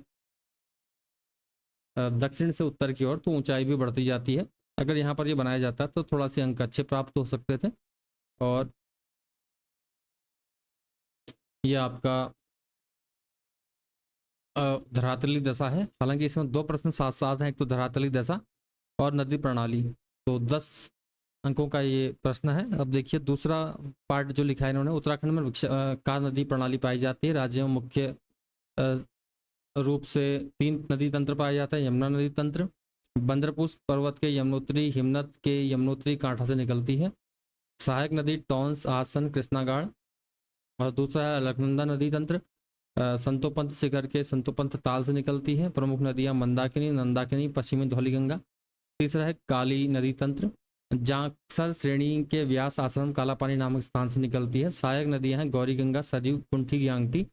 दक्षिण से उत्तर की ओर, तो ऊंचाई भी बढ़ती जाती है। अगर यहाँ पर ये बनाया जाता तो थोड़ा से अंक अच्छे प्राप्त हो सकते थे। और ये आपका धरातली दशा है। हालांकि इसमें 2 प्रश्न साथ साथ हैं, एक तो धरातली दशा और नदी प्रणाली। तो 10 अंकों का ये प्रश्न है। अब देखिए दूसरा पार्ट जो लिखा है इन्होंने, उत्तराखंड में का नदी प्रणाली पाई जाती है। राज्य में मुख्य रूप से 3 नदी तंत्र पाया जाता है: यमुना नदी तंत्र, बंदरपुष्प पर्वत के यमुनोत्री, हिमनद के यमुनोत्री कांठा से निकलती है। सहायक नदी टॉन्स, आसन, कृष्णागाड़। और दूसरा है अलकनंदा नदी तंत्र, संतोपंत शिखर के संतोपंत ताल से निकलती है। प्रमुख नदियां मंदाकिनी, नंदाकिनी, पश्चिमी धौलीगंगा। तीसरा है काली नदी तंत्र, जांक्सर श्रेणी के व्यास आश्रम कालापानी नामक स्थान से निकलती है। सहायक नदियां हैं गौरी गंगा, सरयू, कुंठी, ग्यांगटी।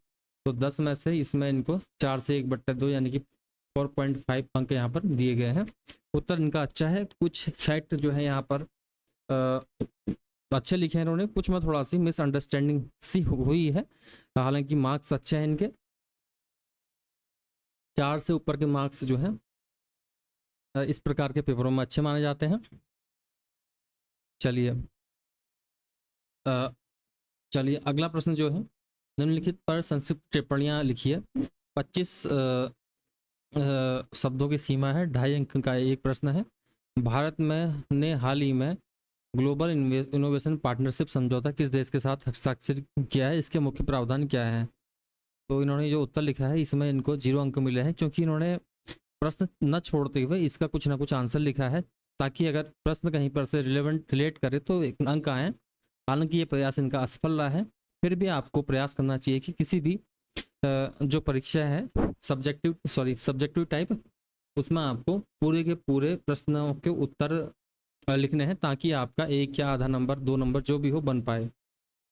तो 10 में से इसमें इनको 4 से 1/2 यानी कि 4.5 अंक यहाँ पर दिए गए हैं। उत्तर इनका अच्छा है। कुछ फैक्ट जो है यहाँ पर अच्छे लिखे हैं इन्होंने, कुछ में थोड़ा सी मिसअंडरस्टैंडिंग सी हुई है। हालांकि मार्क्स अच्छे हैं इनके, 4 से ऊपर के मार्क्स जो है इस प्रकार के पेपरों में अच्छे माने जाते हैं। चलिए अगला प्रश्न जो है, निम्नलिखित पर संक्षिप्त टिप्पणियां लिखिए। 25 शब्दों की सीमा है, 2.5 अंक का एक प्रश्न है। भारत में ने हाल ही में ग्लोबल इनोवेशन पार्टनरशिप समझौता किस देश के साथ हस्ताक्षर किया है, इसके मुख्य प्रावधान क्या है? तो इन्होंने जो उत्तर लिखा है इसमें इनको 0 अंक मिले हैं, क्योंकि इन्होंने प्रश्न न छोड़ते हुए इसका कुछ ना कुछ आंसर लिखा है, ताकि अगर प्रश्न कहीं पर से रिलेट करे तो 1 अंक आए। हालांकि ये प्रयास इनका असफल रहा है। फिर भी आपको प्रयास करना चाहिए कि किसी भी जो परीक्षा है सब्जेक्टिव टाइप, उसमें आपको पूरे के पूरे प्रश्नों के उत्तर लिखने हैं, ताकि आपका 1 या आधा नंबर 2 नंबर जो भी हो बन पाए।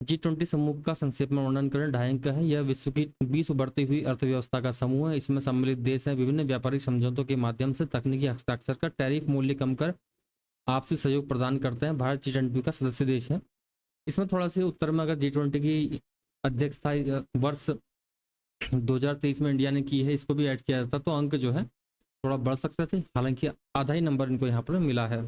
G20 समूह का संक्षेप में वर्णन करें। 2.5 अंक है। यह विश्व की 20 उभरती हुई अर्थव्यवस्था का समूह है। इसमें सम्मिलित देश हैं। विभिन्न व्यापारिक समझौतों के माध्यम से तकनीकी हस्ताक्षर कर टैरिफ मूल्य कम कर आपसी सहयोग प्रदान करते हैं। भारत G20 का सदस्य देश है। इसमें थोड़ा सा उत्तर में अगर G20 की अध्यक्षता वर्ष 2023 में इंडिया ने की है, इसको भी ऐड किया जाता तो अंक जो है थोड़ा बढ़ सकते थे। हालांकि आधा ही नंबर इनको यहाँ पर मिला है।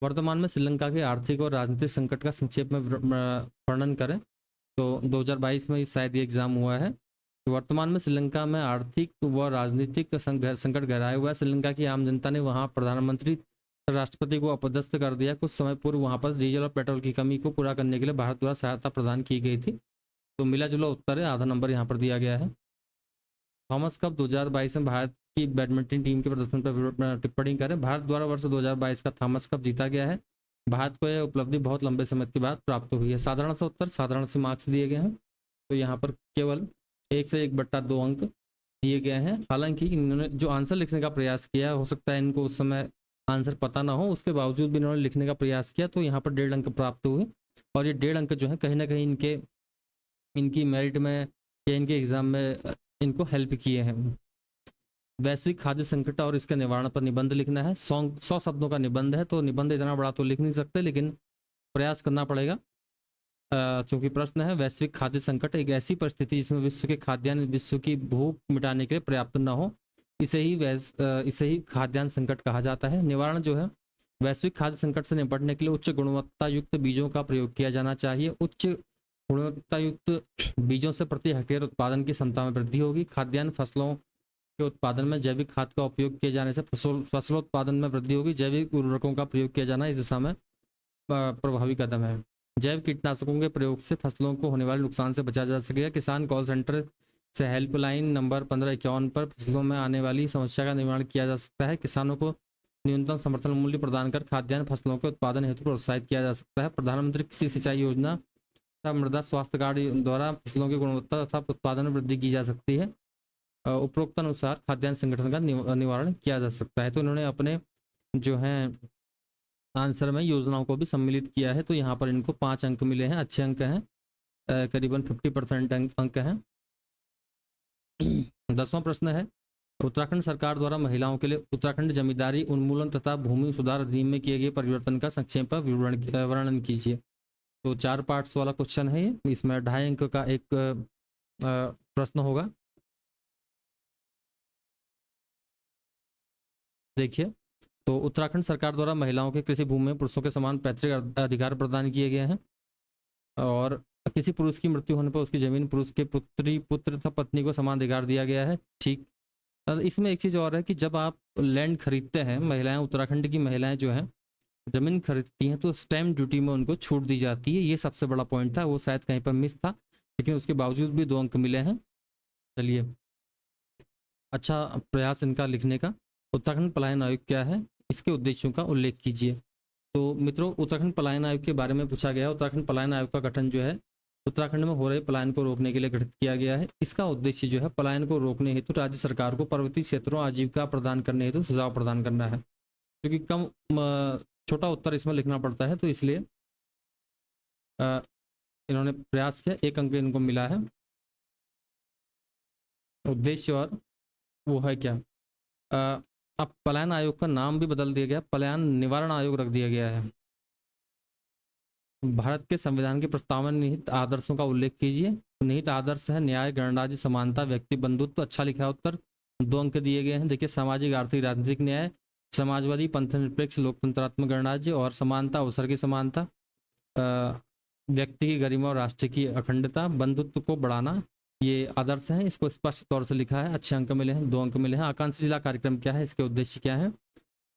वर्तमान में श्रीलंका के आर्थिक और राजनीतिक संकट का संक्षेप में वर्णन करें। तो 2022 में शायद ये एग्जाम हुआ है। तो वर्तमान में श्रीलंका में आर्थिक व राजनीतिक संकट गहराया हुआ है। श्रीलंका की आम जनता ने वहां प्रधानमंत्री राष्ट्रपति को अपदस्थ कर दिया। कुछ समय पूर्व वहां पर डीजल और पेट्रोल की कमी को पूरा करने के लिए भारत द्वारा सहायता प्रदान की गई थी। तो मिला जुला उत्तर है, आधा नंबर यहाँ पर दिया गया है। थॉमस कप 2022 में भारत की बैडमिंटन टीम के प्रदर्शन पर टिप्पणी करें। भारत द्वारा वर्ष 2022 का थॉमस कप जीता गया है। भारत को यह उपलब्धि बहुत लंबे समय के बाद प्राप्त हुई है। साधारण सा उत्तर, साधारण से मार्क्स दिए गए हैं। तो यहाँ पर केवल 1 से 1/2 अंक दिए गए हैं। हालांकि इन्होंने जो आंसर लिखने का प्रयास किया, हो सकता है इनको उस समय आंसर पता ना हो, उसके बावजूद भी इन्होंने लिखने का प्रयास किया, तो यहाँ पर 1.5 अंक प्राप्त हुए। और ये 1.5 अंक जो है कहीं ना कहीं इनकी मेरिट में या इनके एग्जाम में इनको हेल्प किए हैं। वैश्विक खाद्य संकट और इसके निवारण पर निबंध लिखना है। 100 शब्दों का निबंध है, तो निबंध इतना बड़ा तो लिख नहीं सकते, लेकिन प्रयास करना पड़ेगा। चूंकि प्रश्न है वैश्विक खाद्य संकट एक ऐसी परिस्थिति जिसमें विश्व के खाद्यान्न विश्व की भूख मिटाने के लिए पर्याप्त न हो, इसे ही खाद्यान्न संकट कहा जाता है। निवारण जो है, वैश्विक खाद्य संकट से निपटने के लिए उच्च गुणवत्ता युक्त बीजों का प्रयोग किया जाना चाहिए। उच्च गुणवत्ता युक्त बीजों से प्रति हेक्टेयर उत्पादन की क्षमता में वृद्धि होगी। खाद्यान्न फसलों के उत्पादन में जैविक खाद का उपयोग किए जाने से फसलोत्पादन में वृद्धि होगी। जैविक उर्वरकों का प्रयोग किया जाना इस दिशा में प्रभावी कदम है। जैव कीटनाशकों के प्रयोग से फसलों को होने वाले नुकसान से बचा जा सकेगा। किसान कॉल सेंटर से हेल्पलाइन नंबर 1551 पर फसलों में आने वाली समस्या का निवारण किया जा सकता है। किसानों को न्यूनतम समर्थन मूल्य प्रदान कर खाद्यान्न फसलों के उत्पादन हेतु प्रोत्साहित किया जा सकता है। प्रधानमंत्री कृषि सिंचाई योजना तथा मृदा स्वास्थ्य कार्ड द्वारा फसलों की गुणवत्ता तथा उत्पादन में वृद्धि की जा सकती है। उपरोक्त अनुसार खाद्यान्न संगठन का निवारण किया जा सकता है। तो इन्होंने अपने जो है आंसर में योजनाओं को भी सम्मिलित किया है। तो यहाँ पर इनको 5 अंक मिले हैं, अच्छे अंक हैं, करीबन 50% अंक हैं। 10वां प्रश्न है, उत्तराखंड सरकार द्वारा महिलाओं के लिए उत्तराखंड जमींदारी उन्मूलन तथा भूमि सुधार अधिनियम में किए गए परिवर्तन का संक्षेप वर्णन कीजिए। तो 4 पार्ट्स वाला क्वेश्चन है ये, इसमें 2.5 अंक का एक प्रश्न होगा। देखिए, तो उत्तराखंड सरकार द्वारा महिलाओं के कृषि भूमि में पुरुषों के समान पैतृक अधिकार प्रदान किए गए हैं और किसी पुरुष की मृत्यु होने पर उसकी जमीन पुरुष के पुत्र तथा पत्नी को समान अधिकार दिया गया है। ठीक, इसमें एक चीज़ और है कि जब आप लैंड खरीदते हैं, महिलाएं, उत्तराखंड की महिलाएं जो हैं ज़मीन खरीदती हैं तो स्टैम्प ड्यूटी में उनको छूट दी जाती है। ये सबसे बड़ा पॉइंट था, वो शायद कहीं पर मिस था, लेकिन उसके बावजूद भी 2 अंक मिले हैं। चलिए, अच्छा प्रयास इनका लिखने का। उत्तराखंड पलायन आयोग क्या है, इसके उद्देश्यों का उल्लेख कीजिए। तो मित्रों, उत्तराखंड पलायन आयोग के बारे में पूछा गया। उत्तराखंड पलायन आयोग का गठन जो है उत्तराखंड में हो रहे पलायन को रोकने के लिए गठित किया गया है। इसका उद्देश्य जो है पलायन को रोकने हेतु राज्य सरकार को पर्वतीय क्षेत्रों आजीविका प्रदान करने हेतु सुझाव प्रदान करना है। क्योंकि कम छोटा उत्तर इसमें लिखना पड़ता है, तो इसलिए इन्होंने प्रयास किया, 1 अंक इनको मिला है। उद्देश्य और वो है क्या, अब पलायन आयोग का नाम भी बदल दिया गया, पलायन निवारण आयोग रख दिया गया है। भारत के संविधान के प्रस्ताव में निहित आदर्शों का उल्लेख कीजिए। निहित आदर्श है न्याय, गणराज्य, समानता, व्यक्ति बंधुत्व। अच्छा लिखा है उत्तर, 2 अंक दिए गए हैं। देखिए, सामाजिक, आर्थिक, राजनीतिक न्याय, समाजवादी, पंथनिरपेक्ष, लोकतंत्रात्मक गणराज्य और समानता, अवसर की समानता, व्यक्ति की गरिमा और राष्ट्र की अखंडता, बंधुत्व को बढ़ाना, ये आदर्श हैं। इसको स्पष्ट तौर से लिखा है, अच्छे अंक मिले हैं, 2 अंक मिले हैं। आकांक्षी जिला कार्यक्रम क्या है, इसके उद्देश्य क्या है।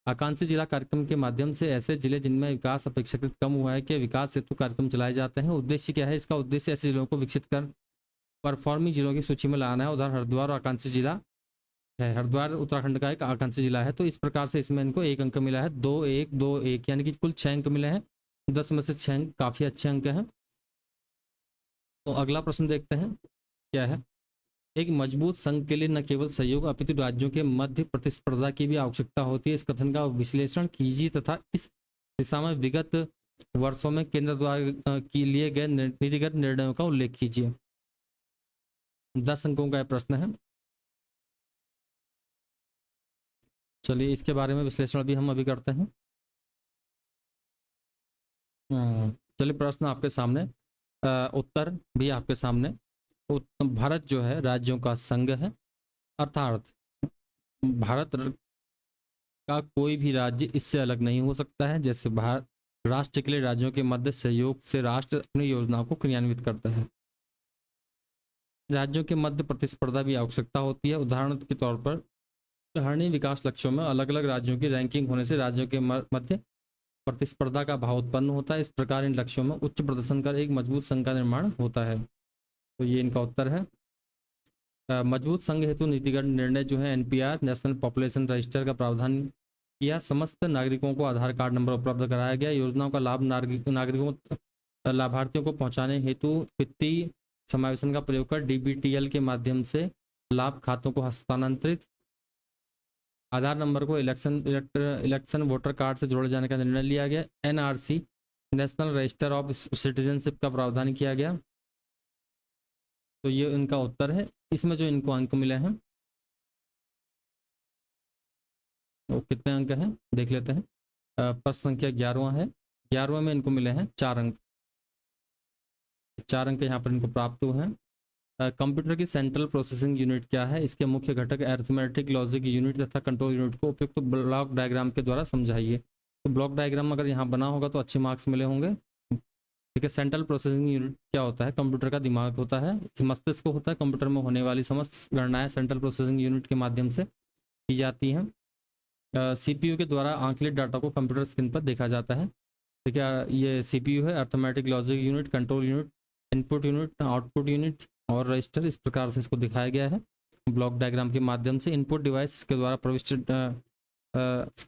आकांक्षी जिला कार्यक्रम के माध्यम से ऐसे जिले जिनमें विकास अपेक्षाकृत कम हुआ है के विकास हेतु कार्यक्रम चलाए जाते हैं। उद्देश्य क्या है, इसका उद्देश्य ऐसे जिलों को विकसित कर परफॉर्मिंग जिलों की सूची में लाना है। उदाहरण हरिद्वार आकांक्षी जिला है, हरिद्वार उत्तराखंड का एक आकांक्षी जिला है। तो इस प्रकार से इसमें इनको 1 अंक मिला है, 2 1 2 1, यानी कि कुल 6 अंक मिले हैं। 10 में से 6 अंक काफ़ी अच्छे अंक हैं। तो अगला प्रश्न देखते हैं क्या है। एक मजबूत संघ के लिए न केवल सहयोग अपितु राज्यों के मध्य प्रतिस्पर्धा की भी आवश्यकता होती है। इस कथन का विश्लेषण कीजिए तथा इस दिशा में विगत वर्षों में केंद्र द्वारा लिए गए नीतिगत निर्णयों का उल्लेख कीजिए। 10 अंकों का प्रश्न है। चलिए, इसके बारे में विश्लेषण भी हम अभी करते हैं। चलिए, प्रश्न आपके सामने, उत्तर भी आपके सामने। भारत जो है राज्यों का संघ है, अर्थात भारत का कोई भी राज्य इससे अलग नहीं हो सकता है। जैसे भारत राष्ट्र के लिए राज्यों के मध्य सहयोग से राष्ट्र अपनी योजनाओं को क्रियान्वित करता है। राज्यों के मध्य प्रतिस्पर्धा भी आवश्यकता होती है। उदाहरण के तौर पर सराहनीय विकास लक्ष्यों में अलग अलग राज्यों की रैंकिंग होने से राज्यों के मध्य प्रतिस्पर्धा का भाव उत्पन्न होता है। इस प्रकार इन लक्ष्यों में उच्च प्रदर्शन कर एक मजबूत संघ का निर्माण होता है। तो ये इनका उत्तर है। मजबूत संघ हेतु नीतिगत निर्णय जो है NPR नेशनल पॉपुलेशन रजिस्टर का प्रावधान किया। समस्त नागरिकों को आधार कार्ड नंबर उपलब्ध कराया गया। योजनाओं का लाभ नागरिकों लाभार्थियों को पहुंचाने हेतु वित्तीय समावेशन का प्रयोग कर DBTL के माध्यम से लाभ खातों को हस्तांतरित। आधार नंबर को इलेक्शन वोटर कार्ड से जोड़े जाने का निर्णय लिया गया। NRC national register of citizenship का प्रावधान किया गया। तो ये इनका उत्तर है। इसमें जो इनको अंक मिले हैं वो कितने अंक हैं देख लेते हैं। प्रश्न संख्या 11वां है। 11वें में इनको मिले हैं 4 अंक। 4 अंक यहाँ पर इनको प्राप्त हुए हैं। कंप्यूटर की सेंट्रल प्रोसेसिंग यूनिट क्या है? इसके मुख्य घटक अरिथमेटिक, लॉजिक यूनिट तथा कंट्रोल यूनिट को उपयुक्त ब्लॉक डायग्राम के द्वारा समझाइए। तो ब्लॉक डायग्राम अगर यहाँ बना होगा तो अच्छे मार्क्स मिले होंगे। ठीक है, सेंट्रल प्रोसेसिंग यूनिट क्या होता है? कंप्यूटर का दिमाग होता है, मस्तिष्क होता है। कंप्यूटर में होने वाली समस्त गणनाएं सेंट्रल प्रोसेसिंग यूनिट के माध्यम से की जाती हैं। सीपीयू के द्वारा आंकलित डाटा को कंप्यूटर स्क्रीन पर देखा जाता है। ठीक है, ये सीपीयू है, arithmetic, logic unit, control unit, input unit, output unit और रजिस्टर। इस प्रकार से इसको दिखाया गया है ब्लॉक डायग्राम के माध्यम से। इनपुट डिवाइस इसके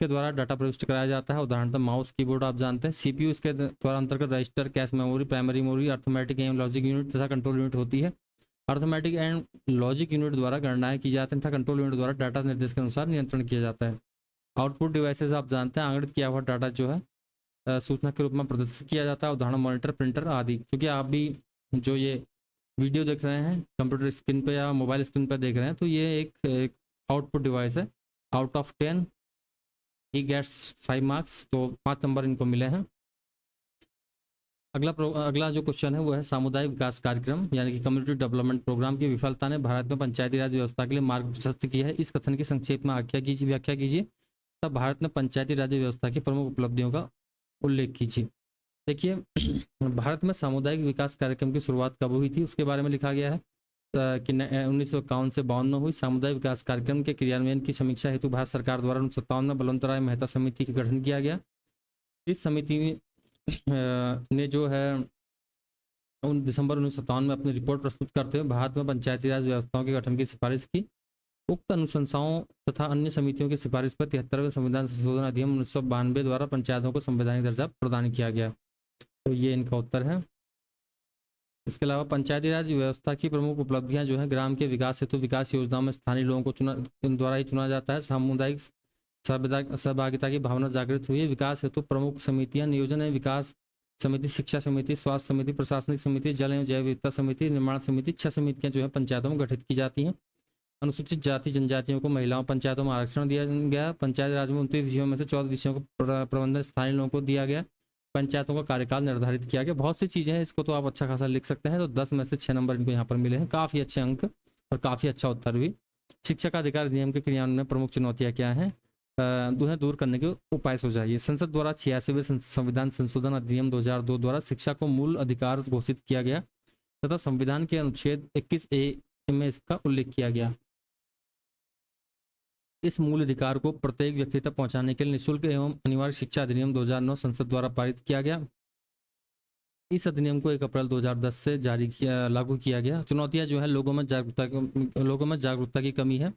द्वारा डाटा प्रविष्ट कराया जाता है, उदाहरणतः माउस, कीबोर्ड आप जानते हैं। सीपीयू इसके द्वारा अंतर्गत register, cache memory, primary memory, arithmetic एवं लॉजिक यूनिट तथा कंट्रोल यूनिट होती है। अर्थमेटिक एंड लॉजिक यूनिट द्वारा गणनाएं की जाती हैं तथा कंट्रोल यूनिट द्वारा डाटा निर्देश के अनुसार नियंत्रण किया जाता है। आउटपुट डिवाइसेस आप जानते हैं, आंकड़ित किया हुआ डाटा जो है सूचना के रूप में प्रदर्शित किया जाता है, उदाहरण मॉनिटर, प्रिंटर आदि। क्योंकि आप भी जो ये वीडियो देख रहे हैं कंप्यूटर स्क्रीन पे या मोबाइल स्क्रीन पे देख रहे हैं, तो ये एक आउटपुट डिवाइस है। आउट ऑफ 10 ही गेट्स 5 मार्क्स, तो 5 नंबर इनको मिले हैं। अगला जो क्वेश्चन है वो है सामुदायिक विकास कार्यक्रम यानी कि कम्युनिटी डेवलपमेंट प्रोग्राम की विफलता ने भारत में पंचायती राज व्यवस्था के लिए मार्ग प्रशस्त किया है। इस कथन की संक्षेप में व्याख्या कीजिए। तब भारत में पंचायती राज व्यवस्था की प्रमुख उपलब्धियों का उल्लेख कीजिए। देखिए, भारत में सामुदायिक विकास कार्यक्रम की शुरुआत कब हुई थी उसके बारे में लिखा गया है कि 1951 से 52 में हुई। सामुदायिक विकास कार्यक्रम के क्रियान्वयन की समीक्षा हेतु भारत सरकार द्वारा 1957 में बलवंतराय मेहता समिति का गठन किया गया। इस समिति ने जो है दिसंबर 1957 में अपनी रिपोर्ट प्रस्तुत करते हुए भारत में पंचायती राज व्यवस्थाओं के गठन की सिफारिश की। उक्त अनुशंसाओं तथा अन्य समितियों की सिफारिश पर 73वें संविधान संशोधन अधिनियम 1992 द्वारा पंचायतों को संवैधानिक दर्जा प्रदान किया गया। तो ये इनका उत्तर है। इसके अलावा पंचायती राज व्यवस्था की प्रमुख उपलब्धियां जो हैं, ग्राम के विकास हेतु विकास योजनाओं में स्थानीय लोगों को द्वारा ही चुना जाता है। सामुदायिक सहभागिता की भावना जागृत हुई है। विकास हेतु प्रमुख समितियां नियोजन एवं विकास समिति, शिक्षा समिति, स्वास्थ्य समिति, प्रशासनिक समिति, जल एवं जैव विविधता समिति, निर्माण समिति, 6 समितियां जो है पंचायतों में गठित की जाती हैं। अनुसूचित जाति जनजातियों को महिलाओं पंचायतों में आरक्षण दिया गया। पंचायत राज में 29 विषयों में से 14 विषयों को प्रबंधन स्थानीय लोगों को दिया गया। पंचायतों का कार्यकाल निर्धारित किया गया। बहुत सी चीज़ें हैं, इसको तो आप अच्छा खासा लिख सकते हैं। तो 10 में से 6 नंबर इनको यहाँ पर मिले हैं। काफ़ी अच्छे अंक और काफ़ी अच्छा उत्तर भी। शिक्षा का अधिकार अधिनियम के क्रियान्वयन में प्रमुख चुनौतियाँ क्या हैं? उन्हें दूर करने के उपाय सुझाइए। संसद द्वारा 86वें संविधान संशोधन अधिनियम 2002 द्वारा शिक्षा को मूल अधिकार घोषित किया गया तथा संविधान के अनुच्छेद 21A में इसका उल्लेख किया गया। इस मूल अधिकार को प्रत्येक व्यक्ति तक पहुंचाने के लिए निःशुल्क एवं अनिवार्य शिक्षा अधिनियम 2009 संसद द्वारा पारित किया गया। इस अधिनियम को 1 अप्रैल 2010 से लागू किया गया। चुनौतियां जो है, लोगों में जागरूकता की कमी है।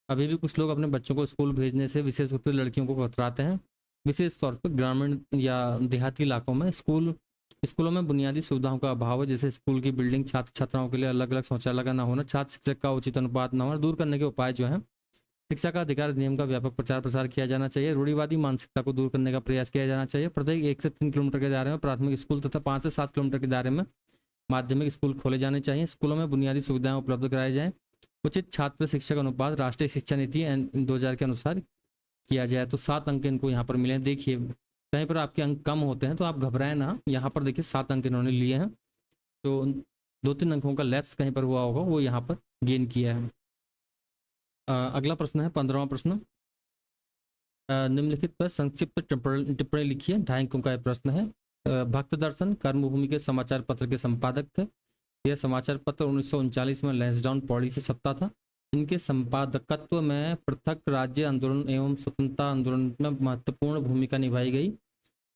अभी भी कुछ लोग अपने बच्चों को स्कूल भेजने से विशेष रूप से लड़कियों को कतराते हैं। विशेष तौर पर ग्रामीण या देहाती इलाकों में स्कूलों में बुनियादी सुविधाओं का अभाव है, जैसे स्कूल की बिल्डिंग, छात्र छात्राओं के लिए अलग अलग शौचालय का न होना, छात्र शिक्षक का उचित अनुपात न होना। दूर करने के उपाय जो है, शिक्षा का अधिकार अधिनियम का व्यापक प्रचार प्रसार किया जाना चाहिए। रूढ़िवादी मानसिकता को दूर करने का प्रयास किया जाना चाहिए। प्रत्येक 1 से 3 किलोमीटर के दायरे में प्राथमिक स्कूल तथा 5 से 7 किलोमीटर के दायरे में माध्यमिक स्कूल खोले जाने चाहिए। स्कूलों में बुनियादी सुविधाएं उपलब्ध कराई जाएँ। उचित छात्र शिक्षक अनुपात राष्ट्रीय शिक्षा नीति 2000 के अनुसार किया जाए। तो 7 अंक इनको यहाँ पर मिले हैं। देखिए, कहीं पर आपके अंक कम होते हैं तो आप घबराएं ना। यहाँ पर देखिए 7 अंक इन्होंने लिए हैं, तो 2-3 अंकों का लैप्स कहीं पर हुआ होगा, वो यहाँ पर गेन किया है। अगला प्रश्न है 15वां प्रश्न। निम्नलिखित पर संक्षिप्त टिप्पणी लिखिए। 2.5 अंकों का प्रश्न है। भक्त दर्शन कर्मभूमि के समाचार पत्र के संपादक थे। यह समाचार पत्र 1939 में लैंसडाउन पौड़ी से छपता था। इनके संपादकत्व में पृथक राज्य आंदोलन एवं स्वतंत्रता आंदोलन में महत्वपूर्ण भूमिका निभाई गई।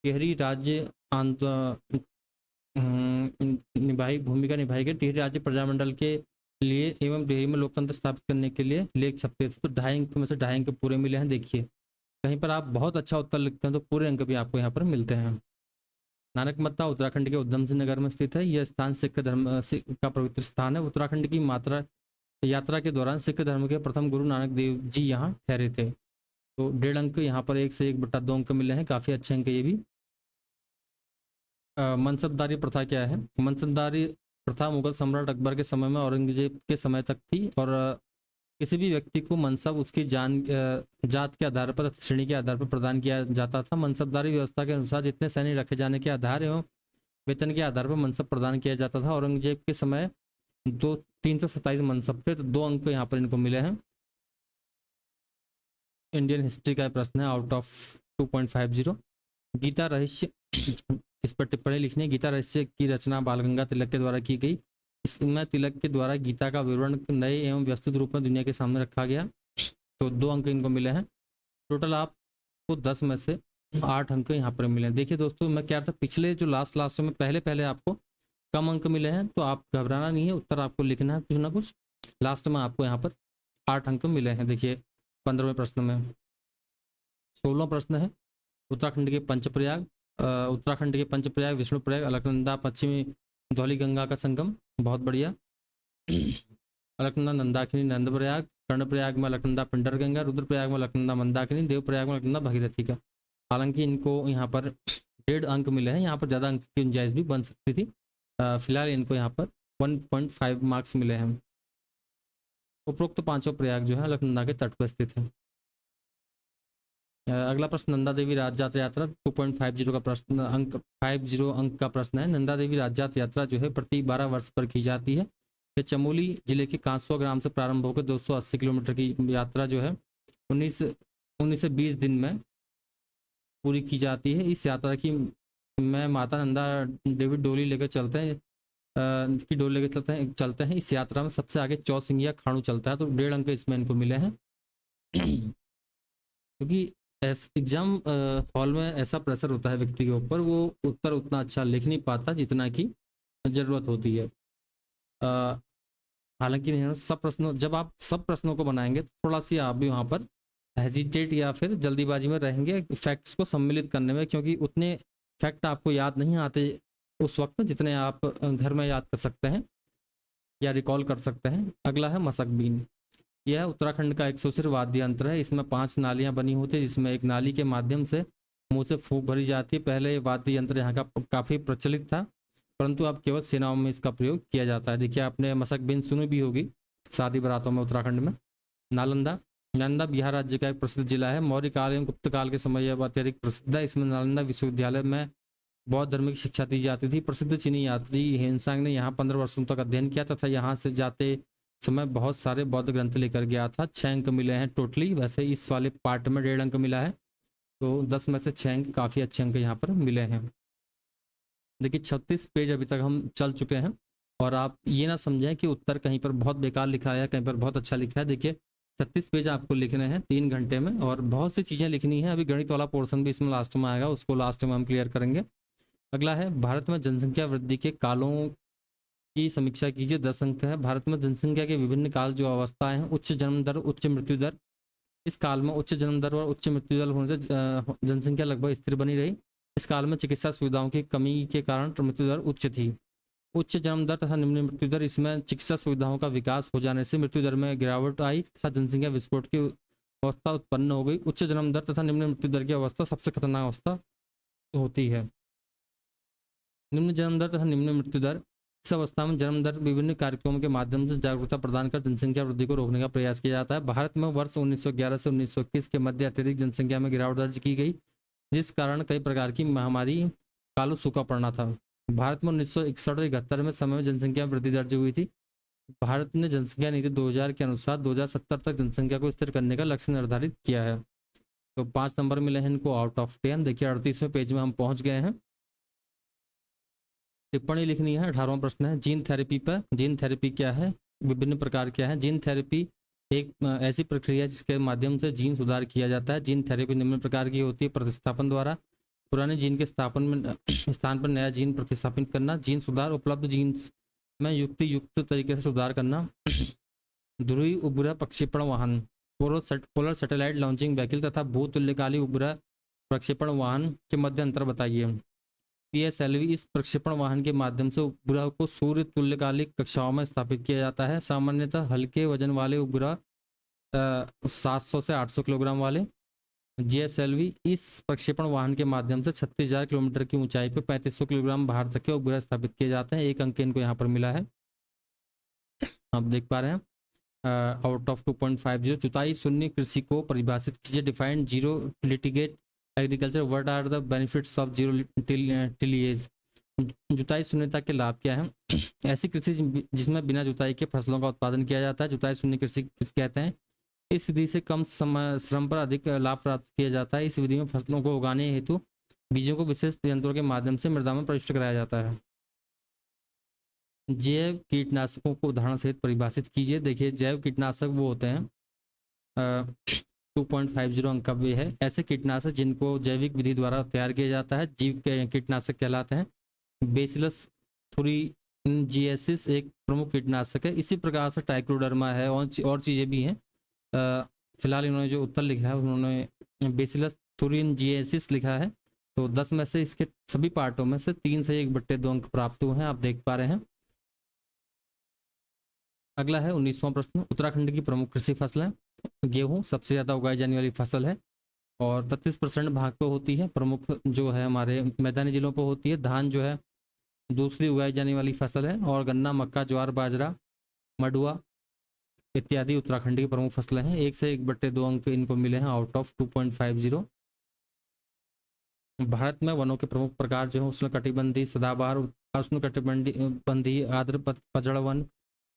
टिहरी राज्य भूमिका निभाई गई। टिहरी राज्य प्रजामंडल के लिए एवं टिहरी में लोकतंत्र स्थापित करने के लिए लेख छपते थे। तो 2.5 अंक में से 2.5 अंक पूरे मिले हैं। देखिए, कहीं पर आप बहुत अच्छा उत्तर लिखते हैं तो पूरे अंक भी आपको यहाँ पर मिलते हैं। नानकमत्ता उत्तराखंड के उधम सिंह नगर में स्थित है। यह स्थान सिख धर्म का पवित्र स्थान है। उत्तराखंड की यात्रा के दौरान सिख धर्म के प्रथम गुरु नानक देव जी यहाँ ठहरे थे। तो 1.5 अंक यहाँ पर 1 से 1/2 अंक मिले हैं। काफ़ी अच्छे अंक ये भी। मनसबदारी प्रथा क्या है? मनसबदारी प्रथा मुगल सम्राट अकबर के समय में औरंगजेब के समय तक थी और किसी भी व्यक्ति को मनसब उसकी जात के आधार पर, श्रेणी के आधार पर प्रदान किया जाता था। मनसबदारी व्यवस्था के अनुसार जितने सैनिक रखे जाने के आधार एवं वेतन के आधार पर मनसब प्रदान किया जाता था। औरंगजेब के समय 327 मनसब थे, तो 2 अंक यहाँ पर इनको मिले हैं। इंडियन हिस्ट्री का प्रश्न है आउट ऑफ 2.50। गीता रहस्य इस पर टिप्पणी लिखनी है। गीता रहस्य की रचना बाल गंगा तिलक के द्वारा की गई। इसमें तिलक के द्वारा गीता का विवरण नए एवं व्यवस्थित रूप में दुनिया के सामने रखा गया, तो 2 अंक इनको मिले हैं। टोटल आपको 10 में से 8 अंक यहाँ पर मिले हैं। देखिए दोस्तों, मैं क्या था, पिछले जो लास्ट में पहले आपको कम अंक मिले हैं, तो आप घबराना नहीं है, उत्तर आपको लिखना है कुछ ना कुछ। लास्ट में आपको यहाँ पर 8 अंक मिले हैं। देखिए 15वें प्रश्न में 16वां प्रश्न है उत्तराखंड के पंचप्रयाग विष्णुप्रयाग अलकनंदा पश्चिमी धौली गंगा का संगम, बहुत बढ़िया। अलकनंदा मंदाकिनी नंदप्रयाग, कर्णप्रयाग में अलकनंदा पिंडर गंगा, रुद्रप्रयाग में अलकनंदा मंदाकिनी, देवप्रयाग में अलकनंदा भगीरथी का। हालांकि इनको यहाँ पर 1.5 अंक मिले हैं, यहाँ पर ज़्यादा अंक की गुंजाइश भी बन सकती थी। फिलहाल इनको यहाँ पर 1.5 मार्क्स मिले हैं। उपरोक्त 5 प्रयाग जो है अलकनंदा के तट पर स्थित है। अगला प्रश्न नंदा देवी राजजात यात्रा 2.50 का प्रश्न, अंक 50 अंक का प्रश्न है। नंदा देवी राजजात यात्रा जो है प्रति 12 वर्ष पर की जाती है। ये चमोली जिले के कांसुआ ग्राम से प्रारंभ होकर 280 किलोमीटर की यात्रा जो है 19 से 20 दिन में पूरी की जाती है। इस यात्रा की में माता नंदा देवी डोली लेकर चलते हैं, की डोली लेकर चलते हैं। इस यात्रा में सबसे आगे चौसिंगिया खाणू चलता है, तो 1.5 अंक इसमें इनको मिले हैं। क्योंकि एग्जाम हॉल में ऐसा प्रेशर होता है व्यक्ति के ऊपर, वो उत्तर उतना अच्छा लिख नहीं पाता जितना की ज़रूरत होती है। हालांकि सब प्रश्नों जब आप सब प्रश्नों को बनाएंगे तो थोड़ा सी आप भी वहाँ पर हेजिटेट या फिर जल्दीबाजी में रहेंगे फैक्ट्स को सम्मिलित करने में, क्योंकि उतने फैक्ट आपको याद नहीं आते उस वक्त जितने आप घर में याद कर सकते हैं या रिकॉल कर सकते हैं। अगला है मसक बीन। यह उत्तराखंड का एक सुशिर वाद्य यंत्र है। इसमें 5 नालियां बनी होती है, जिसमें एक नाली के माध्यम से मुंह से फूंक भरी जाती है। पहले ये वाद्य यंत्र यहाँ का काफ़ी प्रचलित था, परंतु अब केवल सेनाओं में इसका प्रयोग किया जाता है। देखिए आपने मसक बीन सुनी भी होगी शादी बारातों में उत्तराखंड में। नालंदा बिहार राज्य का एक प्रसिद्ध जिला है। मौर्य काल एवं गुप्त काल के समय यह अत्यधिक प्रसिद्ध है। इसमें नालंदा विश्वविद्यालय में बौद्ध धर्म की शिक्षा दी जाती थी। प्रसिद्ध चीनी यात्री हेनसांग ने यहाँ 15 वर्षों तक अध्ययन किया तथा यहाँ से जाते समय बहुत सारे बौद्ध ग्रंथ लेकर गया था। 6 अंक मिले हैं टोटली। वैसे इस वाले पार्ट में 1.5 अंक मिला है, तो 10 में से 6 अंक काफ़ी अच्छे अंक यहाँ पर मिले हैं। देखिए 36 पेज अभी तक हम चल चुके हैं, और आप ये ना समझें कि उत्तर कहीं पर बहुत बेकार लिखा है, कहीं पर बहुत अच्छा लिखा है। देखिए 36 पेज आपको लिखने हैं 3 घंटे में, और बहुत सी चीज़ें लिखनी है। अभी गणित वाला पोर्शन भी इसमें लास्ट में आएगा, उसको लास्ट में हम क्लियर करेंगे। अगला है भारत में जनसंख्या वृद्धि के कालों की समीक्षा कीजिए। 10 अंक है। भारत में जनसंख्या के विभिन्न काल जो अवस्थाएं हैं, उच्च जन्म दर, उच्च मृत्यु दर। इस काल में उच्च जन्म दर और उच्च मृत्यु दर होने से जनसंख्या लगभग स्थिर बनी रही। इस काल में चिकित्सा सुविधाओं की कमी के कारण मृत्यु दर उच्च थी। उच्च जन्म दर तथा निम्न मृत्यु दर, इसमें चिकित्सा सुविधाओं का विकास हो जाने से मृत्यु दर में गिरावट आई तथा जनसंख्या विस्फोट की अवस्था उत्पन्न हो गई। उच्च जन्म दर तथा निम्न मृत्यु दर की अवस्था सबसे खतरनाक अवस्था होती है। निम्न जन्म दर तथा निम्न मृत्यु दर, इस अवस्था में जन्म दर विभिन्न कार्यक्रमों के माध्यम से जागरूकता प्रदान कर जनसंख्या वृद्धि को रोकने का प्रयास किया जाता है। भारत में वर्ष 1911 से 1921 के मध्य अत्यधिक जनसंख्या में गिरावट दर्ज की गई, जिस कारण कई प्रकार की महामारी कालो सूखा पड़ना था। भारत में 1961-71 में समय में जनसंख्या वृद्धि दर्ज हुई थी। भारत ने जनसंख्या नीति 2000 के अनुसार 2070 तक जनसंख्या को स्थिर करने का लक्ष्य निर्धारित किया है। तो 5 नंबर मिले हैं इनको आउट ऑफ 10। देखिए 38वें पेज में हम पहुंच गए हैं। टिप्पणी लिखनी है। 18वां प्रश्न है जीन थेरेपी पर। जीन थेरेपी क्या है, विभिन्न प्रकार क्या है। जीन थेरेपी एक ऐसी प्रक्रिया है जिसके माध्यम से जीन सुधार किया जाता है। जीन थेरेपी निम्न प्रकार की होती है। प्रतिस्थापन द्वारा पुराने जीन के स्थान पर नया जीन प्रतिस्थापित करना। जीन सुधार, उपलब्ध जीन्स में युक्त तरीके से सुधार करना। ध्रुवीय उपग्रह प्रक्षेपण वाहन, पोलर सैटेलाइट लॉन्चिंग व्हीकल तथा भूतुल्यकालिक उपग्रह प्रक्षेपण वाहन के मध्य अंतर बताइए। PSLV, इस प्रक्षेपण वाहन के माध्यम से उपग्रह को सूर्य तुल्यकालिक कक्षाओं में स्थापित किया जाता है। सामान्यतः हल्के वजन वाले उपग्रह 700 से 800 किलोग्राम वाले। GSLV, इस प्रक्षेपण वाहन के माध्यम से 36,000 किलोमीटर की ऊंचाई पर 3500 किलोग्राम भार तक के उपग्रह स्थापित किए जाते हैं। 1 अंक इनको यहाँ पर मिला है, आप देख पा रहे हैं। Out of 2.50। जुताई शून्य कृषि को परिभाषित कीजिए। Defined zero litigate agriculture, what are the benefits of zero tillage. जुताई शून्यता के लाभ क्या हैं? ऐसी कृषि जिसमें बिना जुताई के फसलों का उत्पादन किया जाता है, जुताई शून्य कृषि कहते हैं। इस विधि से कम समय श्रम पर अधिक लाभ प्राप्त किया जाता है। इस विधि में फसलों को उगाने हेतु बीजों को विशेष यंत्रों के माध्यम से मृदा में प्रविष्ट कराया जाता है। जैव कीटनाशकों को उदाहरण सहित परिभाषित कीजिए। देखिए, जैव कीटनाशक वो होते हैं 2.50 अंक का भी है, ऐसे कीटनाशक जिनको जैविक विधि द्वारा तैयार किया जाता है, जीव कीटनाशक कहलाते हैं। बेसिलस थुरिनजिएसिस एक प्रमुख कीटनाशक है। इसी प्रकार से ट्राइकोडर्मा है और चीज़ें भी हैं। फिलहाल इन्होंने जो उत्तर लिखा है उन्होंने बेसिलस थुरिनजिएसिस लिखा है। तो 10 में से इसके सभी पार्टों में से 3 से 1/2 अंक प्राप्त हुए हैं, आप देख पा रहे हैं। अगला है 19वां प्रश्न। उत्तराखंड की प्रमुख कृषि फसलें। गेहूं सबसे ज़्यादा उगाई जाने वाली फसल है और 33% भाग पे होती है। प्रमुख जो है हमारे मैदानी जिलों पर होती है। धान जो है दूसरी उगाई जाने वाली फसल है और गन्ना, मक्का, ज्वार, बाजरा, मडुआ इत्यादि उत्तराखंड की प्रमुख फसलें हैं। 1 से 1/2 अंक इनको मिले हैं आउट ऑफ 2.50। भारत में वनों के प्रमुख प्रकार जो है उष्णकटिबंधीय सदाबहार, उष्णकटिबंधीय आर्द्र पतझड़ वन,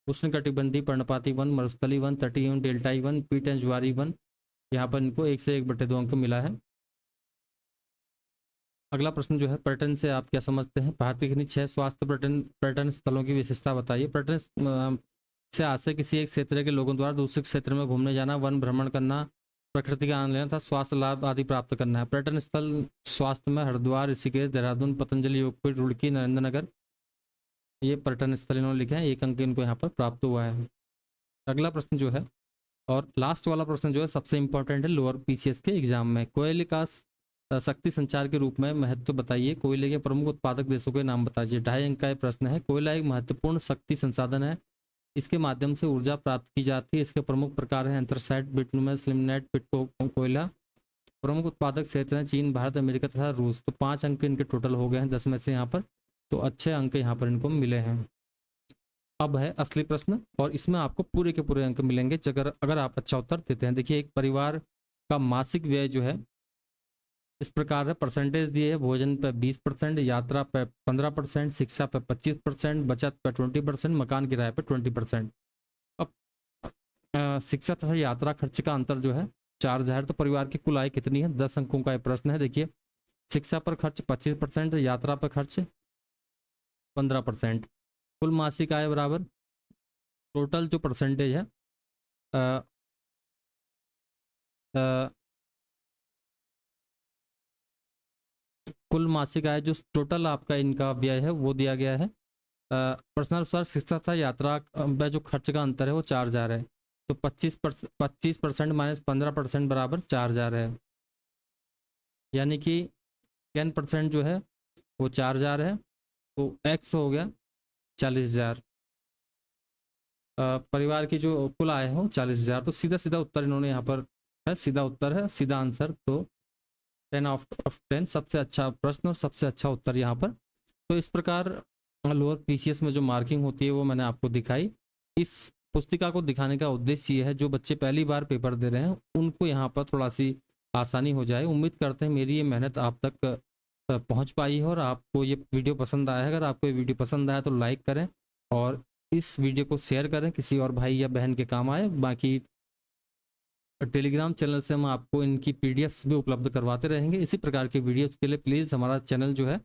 उष्णकटिबंधीय पर्णपाती वन, मरुस्थलीय वन, तटीय एवं डेल्टाई वन, पीट एवं ज्वारी वन। यहाँ पर इनको 1 से 1/2 अंक मिला है। अगला प्रश्न जो है, पर्यटन से आप क्या समझते हैं? भारत के 6 स्वास्थ्य पर्यटन स्थलों की विशेषता बताइए। पर्यटन से आशय किसी एक क्षेत्र के लोगों द्वारा दूसरे क्षेत्र में घूमने जाना, वन भ्रमण करना, प्रकृति का आनंद लेना तथा स्वास्थ्य लाभ आदि प्राप्त करना है। पर्यटन स्थल स्वास्थ्य में हरिद्वार, ऋषिकेश, देहरादून, पतंजलि योगपीठ, रुड़की, नरेंद्र नगर, ये पर्यटन स्थल इन्होंने लिखे हैं। 1 अंक इनको यहाँ पर प्राप्त हुआ है। अगला प्रश्न जो है और लास्ट वाला प्रश्न जो है सबसे इंपॉर्टेंट है लोअर पीसीएस के एग्जाम में। कोयले का शक्ति संचार के रूप में महत्व बताइए। कोयले के प्रमुख उत्पादक देशों के नाम बताइए। 2.5 अंक का ये प्रश्न है। कोयला एक महत्वपूर्ण शक्ति संसाधन है। इसके माध्यम से ऊर्जा प्राप्त की जाती है। इसके प्रमुख प्रकार हैं एंथ्रासाइट, बिटुमेनस, लिग्नाइट, पिटको कोयला। प्रमुख उत्पादक क्षेत्र हैं चीन, भारत, अमेरिका तथा रूस। तो 5 अंक इनके टोटल हो गए हैं 10 में से यहाँ पर। तो अच्छे अंक यहाँ पर इनको मिले हैं। अब है असली प्रश्न और इसमें आपको पूरे के पूरे अंक मिलेंगे अगर आप अच्छा उत्तर देते हैं। देखिए, एक परिवार का मासिक व्यय जो है इस प्रकार है। परसेंटेज दिए है, भोजन पे 20%, यात्रा पे 15%, शिक्षा पे 25%, बचत पे 20%, मकान किराए पे 20%। अब शिक्षा तथा यात्रा खर्च का अंतर जो है 4,000। तो परिवार की कुल आय कितनी है? 10 अंकों का यह प्रश्न है। देखिए, शिक्षा पर खर्च 25%, यात्रा पर खर्च 15%, कुल मासिक आय बराबर टोटल जो परसेंटेज है कुल मासिक आय जो टोटल आपका इनका व्यय है वो दिया गया है। प्रश्नानुसार शिक्षा तथा यात्रा में जो खर्च का अंतर है वो 4,000 है। तो 25% माइनस 15% बराबर 4,000 है। यानी कि 10% जो है वो 4,000 है। तो x हो गया 40,000। परिवार की जो कुल आय है वो 40,000। तो सीधा सीधा उत्तर इन्होंने यहाँ पर है, सीधा उत्तर है, सीधा आंसर। तो 10 ऑफ 10 सबसे अच्छा प्रश्न और सबसे अच्छा उत्तर यहाँ पर। तो इस प्रकार लोअर पीसीएस में जो मार्किंग होती है वो मैंने आपको दिखाई। इस पुस्तिका को दिखाने का उद्देश्य ये है जो बच्चे पहली बार पेपर दे रहे हैं उनको यहाँ पर थोड़ा सी आसानी हो जाए। उम्मीद करते हैं मेरी ये मेहनत आप तक पहुँच पाई है और आपको ये वीडियो पसंद आया है। अगर आपको ये वीडियो पसंद आया तो लाइक करें और इस वीडियो को शेयर करें, किसी और भाई या बहन के काम आए। बाकी टेलीग्राम चैनल से हम आपको इनकी पीडीएफ्स भी उपलब्ध करवाते रहेंगे। इसी प्रकार की वीडियोस के लिए प्लीज़ हमारा चैनल जो है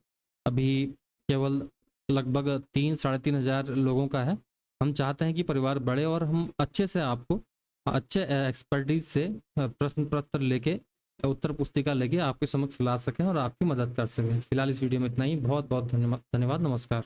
अभी केवल लगभग 3-3.5 हज़ार लोगों का है। हम चाहते हैं कि परिवार बढ़े और हम अच्छे से आपको अच्छे एक्सपर्टीज से प्रश्न पत्र लेके, उत्तर पुस्तिका लेके आपके समक्ष ला सकें और आपकी मदद कर सकें। फिलहाल इस वीडियो में इतना ही। बहुत बहुत धन्यवाद। नमस्कार।